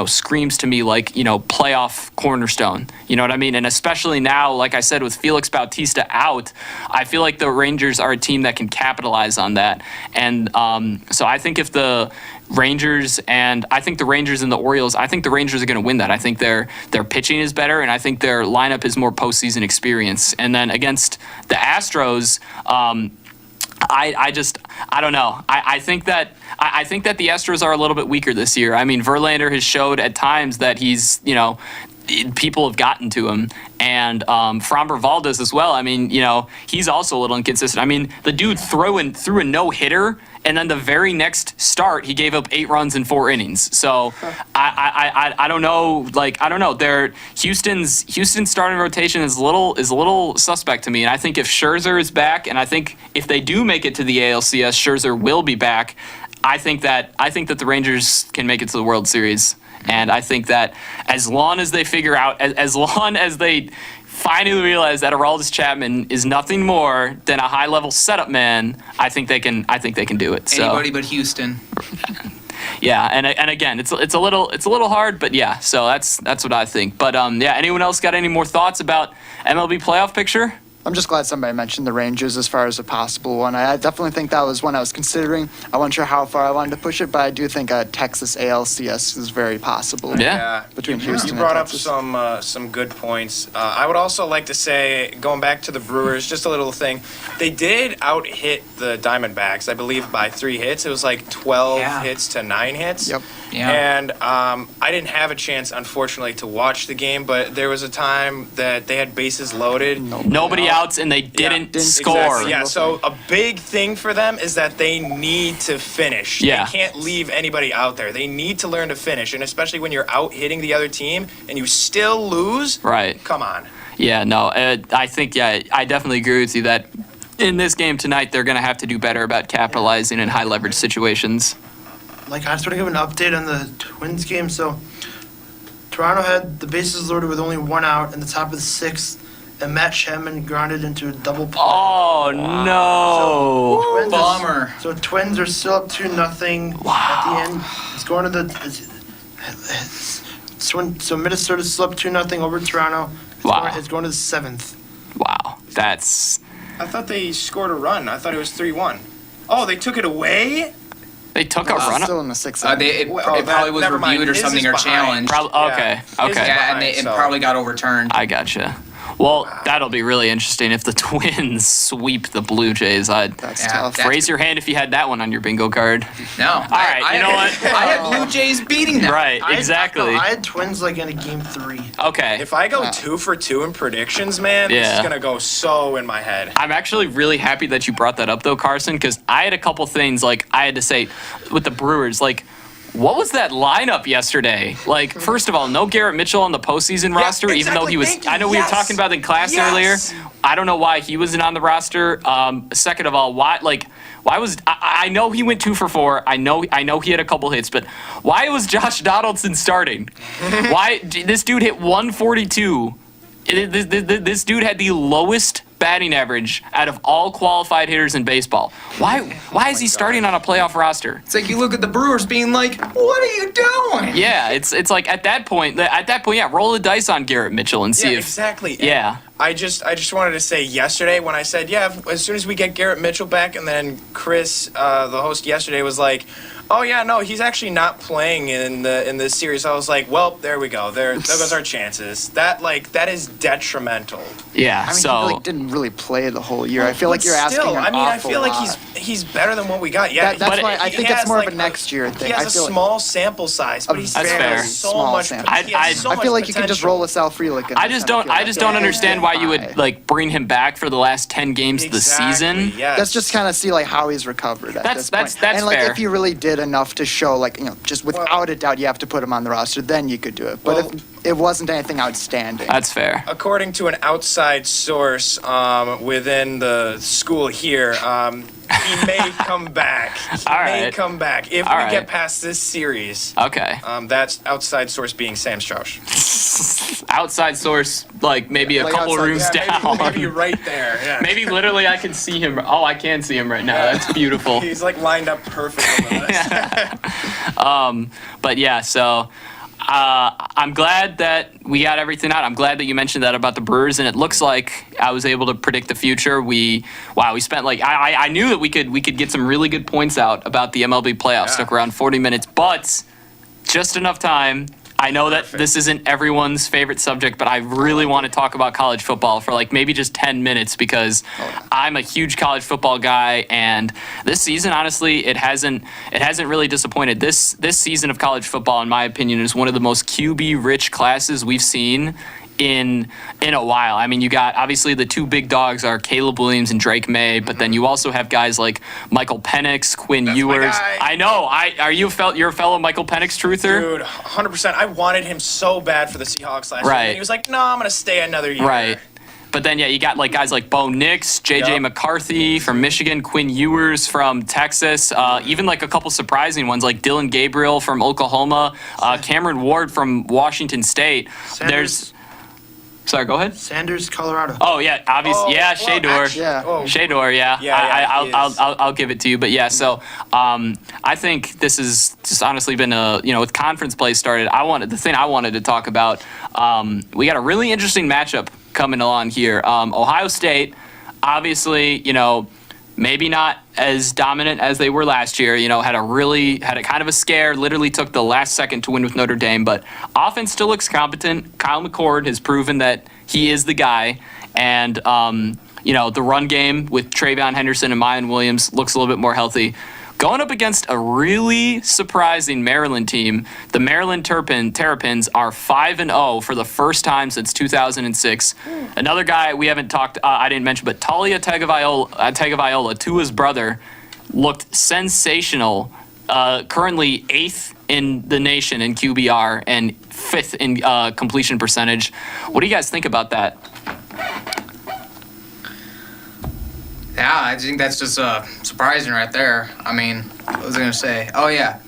screams to me playoff cornerstone. You know what I mean? And especially now, like I said, with Felix Bautista out, I feel like the Rangers are a team that can capitalize on that. And so I think if the Rangers and the Orioles, I think the Rangers are going to win that. I think their pitching is better, and I think their lineup is more postseason experience. And then against the Astros, I don't know. I think that the Astros are a little bit weaker this year. I mean, Verlander has showed at times that he's people have gotten to him, and Framber Valdez as well. I mean, he's also a little inconsistent. I mean, the dude threw a no-hitter, and then the very next start he gave up 8 runs in 4 innings. So I don't know. I don't know. Houston's starting rotation is a little suspect to me, and I think if Scherzer is back, and I think if they do make it to the ALCS, Scherzer will be back. I think that the Rangers can make it to the World Series. And I think that as long as they figure out, as long as they finally realize that Aroldis Chapman is nothing more than a high-level setup man, I think they can do it. So, Anybody but Houston. yeah, and again, it's a little hard, but yeah. So that's what I think. But yeah, anyone else got any more thoughts about MLB playoff picture? I'm just glad somebody mentioned the Rangers as far as a possible one. I definitely think that was one I was considering. I wasn't sure how far I wanted to push it, but I do think a Texas ALCS is very possible. Yeah. Between you Houston and brought up Texas. some good points. I would also like to say, going back to the Brewers, just a little thing. They did out-hit the Diamondbacks, I believe, by 3 hits. It was 12 hits to 9 hits. Yep. Yeah. And I didn't have a chance, unfortunately, to watch the game, but there was a time that they had bases loaded. Nobody outs, and they didn't score. Exactly, yeah, so a big thing for them is that they need to finish. Yeah. They can't leave anybody out there. They need to learn to finish, and especially when you're out hitting the other team and you still lose. Right. Come on. Yeah, no, I think, I definitely agree with you that in this game tonight, they're going to have to do better about capitalizing in high leverage situations. I just want to give an update on the Twins game. So, Toronto had the bases loaded with only 1 out in the top of the 6th, and Matt Chapman grounded into a double play. Oh, no. Twins Bummer. So Twins are still up 2-0 at the end. It's going to the. So Minnesota's still up 2-0 over Toronto. It's going to the 7th. Wow. That's. I thought they scored a run. I thought it was 3-1. Oh, they took it away? They took a run. Still in the 6th. It Well, probably was never mind. reviewed or His something is or behind. challenged. Okay. His Okay. is Yeah, and it so- probably got overturned. I gotcha. Well, that'll be really interesting if the Twins sweep the Blue Jays. That's Yeah, tough. that- Raise your hand if you had that one on your bingo card. No. All right, you know what? I had Blue Jays beating them. Right, exactly. I had Twins in a game 3. Okay. If I go 2 for 2 in predictions, man, this Yeah. is going to go so in my head. I'm actually really happy that you brought that up, though, Carson, because I had a couple things I had to say with the Brewers. what was that lineup yesterday? Like, first of all, no Garrett Mitchell on the postseason roster, even though he was. exactly, thank you, I know we were yes. talking about it in class Yes. earlier. I don't know why he wasn't on the roster. Second of all, why was I know he went 2 for 4. I know he had a couple hits, but why was Josh Donaldson starting? Why this dude hit 142? This dude had the lowest batting average out of all qualified hitters in baseball. Why is he starting on a playoff roster? It's like you look at the Brewers being like, what are you doing? Yeah, it's like at that point, yeah, roll the dice on Garrett Mitchell and see Yeah, if exactly. Yeah. I just wanted to say yesterday when I said, yeah, as soon as we get Garrett Mitchell back, and then Chris, the host yesterday, was like, oh yeah, no, he's actually not playing in this series. I was like, well, there we go. There goes our chances. That is detrimental. Yeah. I mean, so he didn't really play the whole year. I feel like But you're asking still, an I mean, I awful feel like lot. he's better than what we got. Yeah, That's why I he think it's has, more like, of a next year thing. He has I a feel like- small sample size, but he's That's fair. so Small much. sample He has size. so I feel much like you could just potential. roll a Sal Frelick. in I this just kind of don't. I field. just feel don't like understand why you high. would like bring him back for the last 10 games of the Exactly, season. yes. That's just kind of see like how he's recovered at this point. That's and like fair. if you really did enough to show like just without a doubt you have to put him on the roster, then you could do it. But Well- if it wasn't anything outstanding, That's fair. According to an outside source within the school here, he may come back. He All may right. come back if All we right. get past this series. Okay. That's outside source being Sam Strauss. Outside source, like maybe a Like couple outside- rooms Yeah, down. maybe right there. Yeah. Maybe literally I can see him. Oh, I can see him right now. That's beautiful. He's like lined up perfectly with us. But yeah, so I'm glad that we got everything out. I'm glad that you mentioned that about the Brewers, and it looks like I was able to predict the future. We spent like I knew that we could get some really good points out about the MLB playoffs. Yeah. Took around 40 minutes, but just enough time. I know that this isn't everyone's favorite subject, but I really want to talk about college football for like maybe just 10 minutes because I'm a huge college football guy, and this season, honestly, it hasn't really disappointed. This season of college football, in my opinion, is one of the most QB-rich classes we've seen in a while. I mean, you got obviously the two big dogs are Caleb Williams and Drake May, but then you also have guys like Michael Penix, Quinn That's my Ewers. guy. I know. You're a fellow Michael Penix truther? Dude, 100%. I wanted him so bad for the Seahawks last year. Right. And he was like, no, I'm going to stay another year. Right. But then, yeah, you got like guys like Bo Nix, J.J. Yup. McCarthy from Michigan, Quinn Ewers from Texas, even like a couple surprising ones like Dylan Gabriel from Oklahoma, Cameron Ward from Washington State. Sorry, go ahead. Sanders, Colorado. Oh yeah, obviously, Oh, yeah, well, Shador. actually- Yeah. oh, Shador, yeah. Yeah, he is. I'll give it to you. But yeah, so I think this has just honestly been with conference play started. The thing I wanted to talk about. We got a really interesting matchup coming along here. Ohio State, obviously, maybe not as dominant as they were last year. Had a kind of a scare. Literally took the last second to win with Notre Dame, but offense still looks competent. Kyle McCord has proven that he is the guy, and the run game with Travion Henderson and Mayan Williams looks a little bit more healthy. Going up against a really surprising Maryland team, the Maryland Terrapins are 5-0 for the first time since 2006. Another guy we haven't talked, I didn't mention, but Talia Tagovailoa, Tua's brother, looked sensational. Currently 8th in the nation in QBR and 5th in completion percentage. What do you guys think about that? Yeah, I think that's just surprising right there. I mean, what was I gonna say? Oh yeah,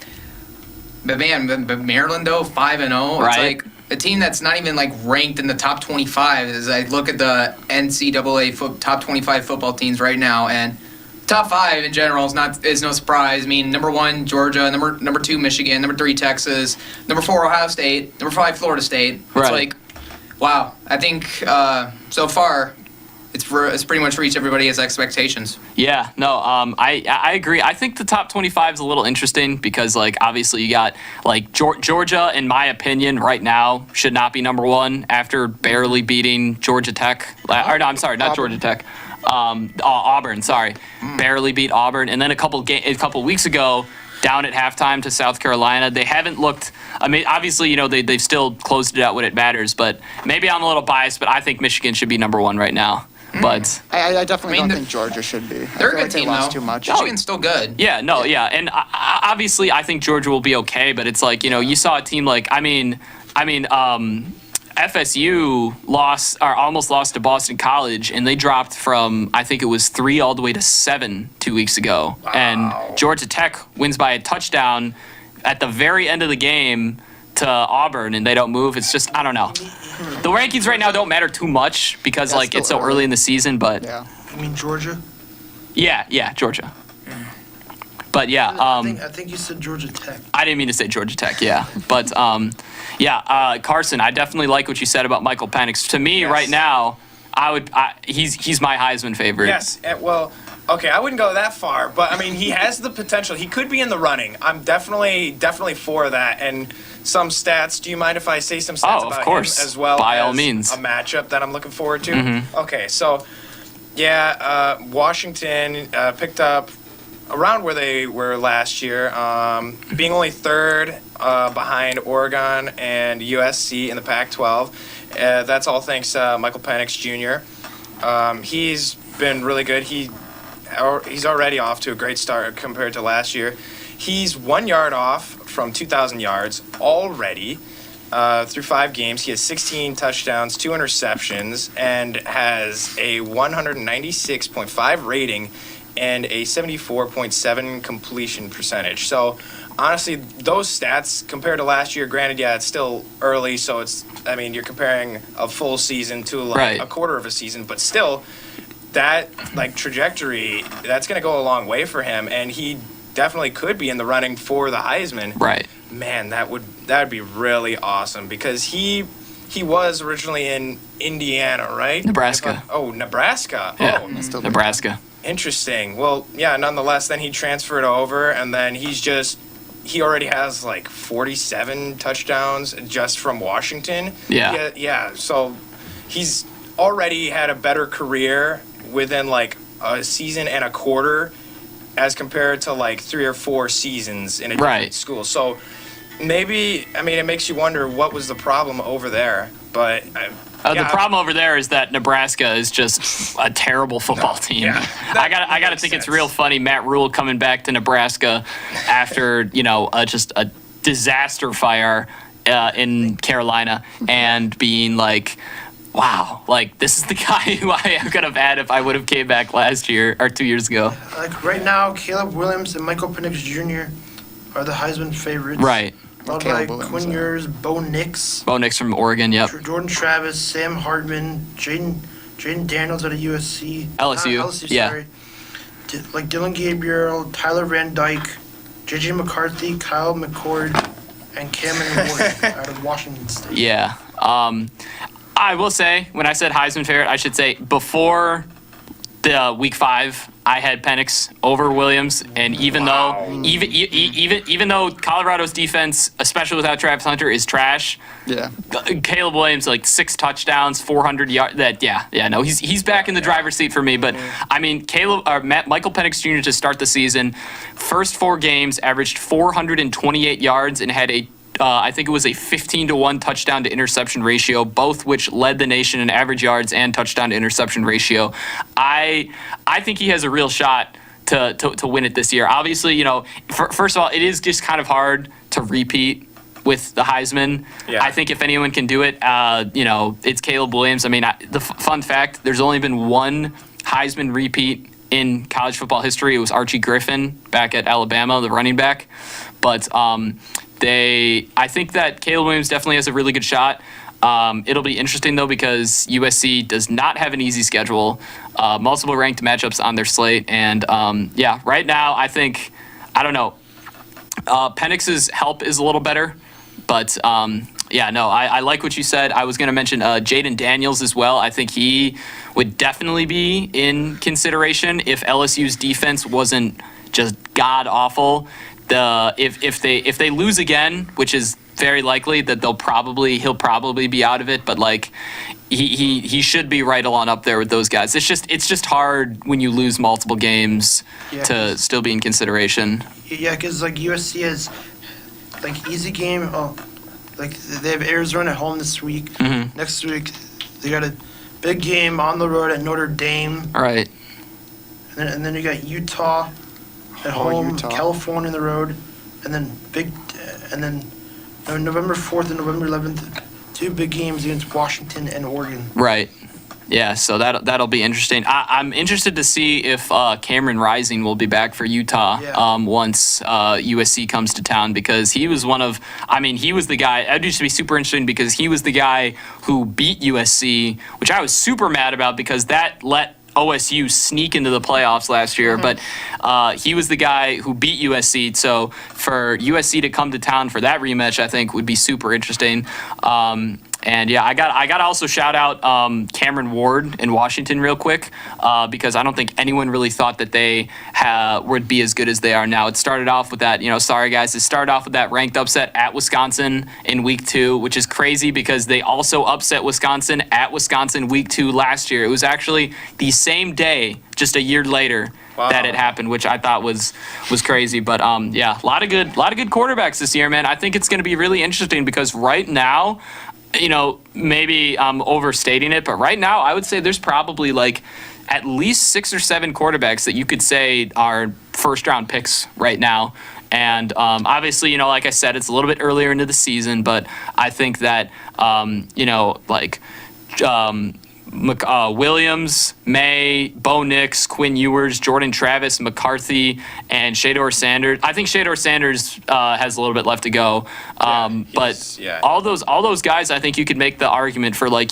but man, but Maryland though 5-0. Right. It's like a team that's not even like ranked in the top 25. As I look at the NCAA top 25 football teams right now, and top 5 in general is no surprise. I mean, number 1 Georgia, number 2 Michigan, number 3 Texas, number 4 Ohio State, number 5 Florida State. It's Right. like, wow. I think so far. It's pretty much reached everybody's expectations. Yeah, no, I agree. I think the top 25 is a little interesting because, like, obviously you got, like, Georgia, in my opinion, right now should not be number 1 after barely beating Georgia Tech. Or no, I'm sorry, not Georgia Tech. Auburn, sorry. Barely beat Auburn. And then a couple weeks ago, down at halftime to South Carolina. They haven't looked. I mean, obviously, they've still closed it out when it matters. But maybe I'm a little biased, but I think Michigan should be number 1 right now. But I definitely I mean, don't think Georgia should be. They're a I feel good like they team, lost though. too much. Michigan's still good. yeah, no, yeah, and obviously I think Georgia will be okay. But it's like, you saw a team like FSU almost lost to Boston College, and they dropped from, I think it was 3 all the way to 7 2 weeks ago. Wow. And Georgia Tech wins by a touchdown at the very end of the game to Auburn, and they don't move. It's just, I don't know. The rankings right now don't matter too much because That's like it's so still early in the season, but Yeah. I mean Georgia. yeah, Georgia. But yeah, I think you said Georgia Tech. I didn't mean to say Georgia Tech, yeah. But, Carson, I definitely like what you said about Michael Penix. To me, Yes. right now, he's my Heisman favorite. Yes. Well, okay, I wouldn't go that far, but I mean, he has the potential. He could be in the running. I'm definitely for that. And some stats. Do you mind if I say some stats Oh, of about course. him as well? By all as means. A matchup that I'm looking forward to. Mm-hmm. Okay, so Washington picked up around where they were last year, being only third behind Oregon and USC in the Pac-12. That's all thanks to Michael Penix Jr. He's been really good. He's already off to a great start compared to last year. He's 1 yard off from 2,000 yards already through 5 games. He has 16 touchdowns, 2 interceptions, and has a 196.5 rating and a 74.7 completion percentage. So honestly, those stats compared to last year, granted, yeah, it's still early, so you're comparing a full season to like Right. a quarter of a season, but still, that like trajectory, that's going to go a long way for him, and he definitely could be in the running for the Heisman. Right. Man, that would be really awesome because he was originally in Indiana, right? Nebraska. Nebraska. Yeah, Oh, Still Nebraska. interesting. Well, yeah, nonetheless, then he transferred over, and then he already has like 47 touchdowns just from Washington. Yeah. So he's already had a better career within like a season and a quarter as compared to like 3 or 4 seasons in a different Right. school. So maybe, it makes you wonder what was the problem over there. But The problem over there is that Nebraska is just a terrible football team. yeah. I gotta makes think it's sense. real funny. Matt Rule coming back to Nebraska after just a disaster fire in Carolina and being like, wow, like this is the guy who I could have had if I would have came back last year or 2 years ago. Like right now, Caleb Williams and Michael Penix Jr. are the Heisman favorites. Right. Followed Caleb by Williams, Quinn yeah. Ewers, Bo Nix, Bo Nix from Oregon, yep. Jordan Travis, Sam Hartman, Jaden Daniels out of USC. LSU, LSU, yeah. sorry. Like Dylan Gabriel, Tyler Van Dyke, JJ McCarthy, Kyle McCord, and Cameron Ward out of Washington State. Yeah. I will say, when I said Heisman favorite, I should say before the week 5, I had Penix over Williams, and even though Colorado's defense, especially without Travis Hunter, is trash, Yeah. Caleb Williams, like 6 touchdowns, 400 yards. He's back in the driver's seat for me. But I mean, Michael Penix Jr. to start the season, first 4 games averaged 428 yards and had I think it was a 15-to-1 touchdown to interception ratio, both which led the nation in average yards and touchdown to interception ratio. I think he has a real shot to win it this year. Obviously, first of all, it is just kind of hard to repeat with the Heisman. Yeah. I think if anyone can do it, it's Caleb Williams. I mean, the fun fact, there's only been one Heisman repeat in college football history. It was Archie Griffin back at Alabama, the running back. But I think that Caleb Williams definitely has a really good shot. It'll be interesting, though, because USC does not have an easy schedule, multiple ranked matchups on their slate. And, right now, I don't know. Penix's help is a little better. But, I like what you said. I was going to mention Jaden Daniels as well. I think he would definitely be in consideration if LSU's defense wasn't just god-awful. If they lose again, which is very likely, that he'll probably be out of it, but like he should be right along up there with those guys. It's just hard when you lose multiple games to still be in consideration. Yeah, because like USC has like easy game. Like they have Arizona at home this week. Mhm. Next week they got a big game on the road at Notre Dame, All right. and then you got Utah at Oh, home, Utah. California on the road, and then November 4th and November 11th, two big games against Washington and Oregon. Right. Yeah, so that'll be interesting. I'm interested to see if Cameron Rising will be back for Utah Yeah. once USC comes to town, because he was he was the guy. That used to be super interesting because he was the guy who beat USC, which I was super mad about because that let OSU sneak into the playoffs last year, but he was the guy who beat USC. So for USC to come to town for that rematch, I think would be super interesting. And yeah, I got to also shout out Cameron Ward in Washington real quick because I don't think anyone really thought that they would be as good as they are now. It started off with that, sorry guys, it started off with that ranked upset at Wisconsin in week 2, which is crazy because they also upset Wisconsin at Wisconsin week 2 last year. It was actually the same day, just a year later. Wow. That it happened, which I thought was crazy. But yeah, a lot of good quarterbacks this year, man. I think it's going to be really interesting because right now, maybe I'm overstating it, but right now I would say there's probably like at least 6 or 7 quarterbacks that you could say are first round picks right now. And obviously, like I said, it's a little bit earlier into the season, but I think that, Williams, May, Bo Nix, Quinn Ewers, Jordan Travis, McCarthy, and Shador Sanders. I think Shador Sanders has a little bit left to go. But all those guys, I think you could make the argument for late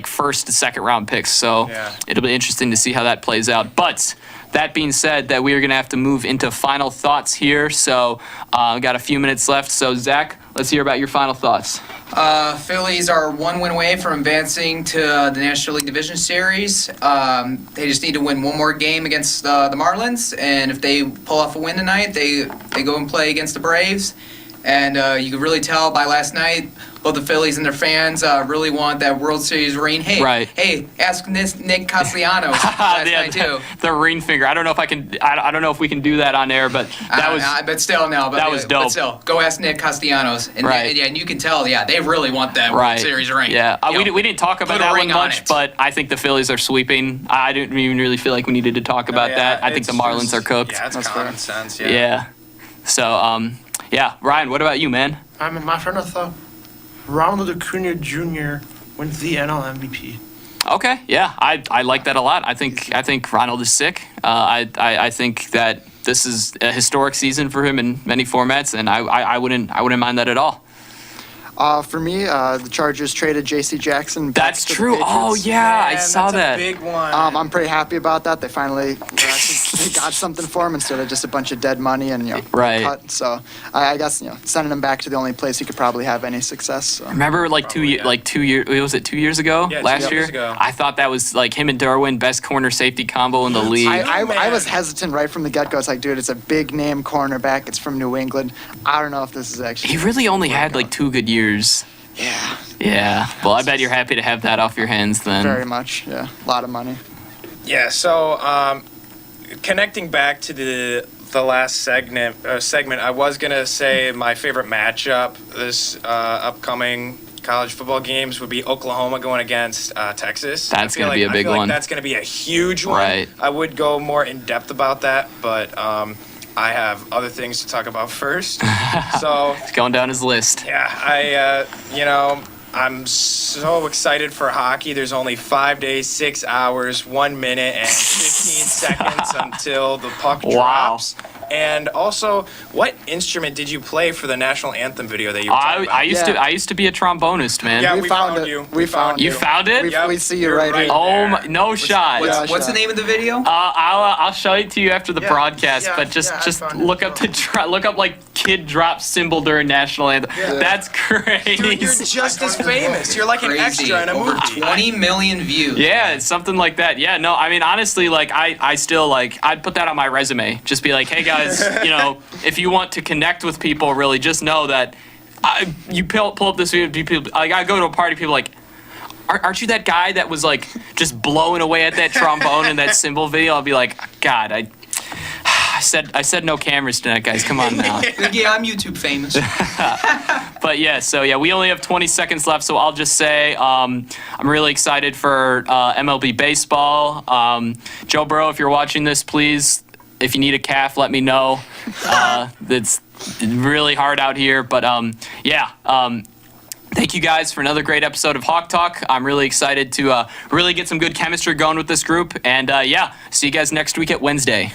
first to second round picks. So it'll be interesting to see how that plays out. But that being said, that we are going to have to move into final thoughts here. So we got a few minutes left. So Zach, let's hear about your final thoughts. Phillies are 1 win away from advancing to the National League Division Series. They just need to win one more game against the Marlins, and if they pull off a win tonight, they go and play against the Braves. And you could really tell by last night, both the Phillies and their fans really want that World Series ring. Hey, ask Nick Castellanos last night too. The ring finger. I don't know if I can. I don't know if we can do that on air, but that was. But still, no. But that was dope. But still, go ask Nick Castellanos, and and you can tell, they really want that right. World Series ring. Yeah, we didn't talk about that one much, but I think the Phillies are sweeping. I didn't even really feel like we needed to talk about that. I think the Marlins are cooked. Yeah, it's common sense. Yeah. So, yeah, Ryan, what about you, man? My friend, I thought Ronald Acuna Jr. wins the NL MVP. Okay, yeah, I like that a lot. I think Ronald is sick. I think that this is a historic season for him in many formats, and I wouldn't mind that at all. For me, the Chargers traded J.C. Jackson back That's to the true. Oh Patriots. yeah, I saw that. Big one. I'm pretty happy about that. They finally they got something for him instead of just a bunch of dead money and Right. cut. So I guess sending him back to the only place he could probably have any success. So. Remember, 2 years? Was it 2 years ago? Yeah, last 2 year. years ago. I thought that was him and Darwin, best corner safety combo in the league. I was hesitant right from the get-go. It's like, dude, it's a big-name cornerback. It's from New England. I don't know if this is actually... He really only had 2 good years. Yeah. Yeah. Well, I bet you're happy to have that off your hands then. Very much, yeah. A lot of money. Yeah, so connecting back to the last segment, I was going to say my favorite matchup this upcoming college football games would be Oklahoma going against Texas. That's going to be a big one. That's going to be a huge one. Right. I would go more in depth about that, but I have other things to talk about first. So It's going down his list. yeah, I'm so excited for hockey. There's only 5 days, 6 hours, 1 minute, and 15 seconds until the puck Wow. drops. And also, what instrument did you play for the national anthem video that you were talking about? I used to be a trombonist, man. Yeah, We we found found it. you. We found You it. found it? Yep, We see you you're right here. Oh there. my, no shot. Yeah. What's the name of the video? I'll show it to you after the Yeah, broadcast, yeah, but just yeah, I found it look as up look up kid drop cymbal during national anthem. Yeah. That's crazy. Dude, you're just as famous. You're like an Crazy. extra in a Over movie. 20 million views. Yeah, it's something like that. Yeah, no, I mean, honestly, I still, I'd put that on my resume. Just be like, hey, guys, if you want to connect with people, really, just know that you pull up this video, people, I go to a party, people aren't you that guy that was, just blowing away at that trombone in that cymbal video? I'll be like, God, I said no cameras tonight, guys. Come on now. Yeah, I'm YouTube famous. But yeah, so yeah, we only have 20 seconds left, so I'll just say I'm really excited for MLB baseball. Joe Burrow, if you're watching this, please, if you need a calf, let me know. It's really hard out here, but thank you guys for another great episode of Hawk Talk. I'm really excited to really get some good chemistry going with this group, and see you guys next week at Wednesday.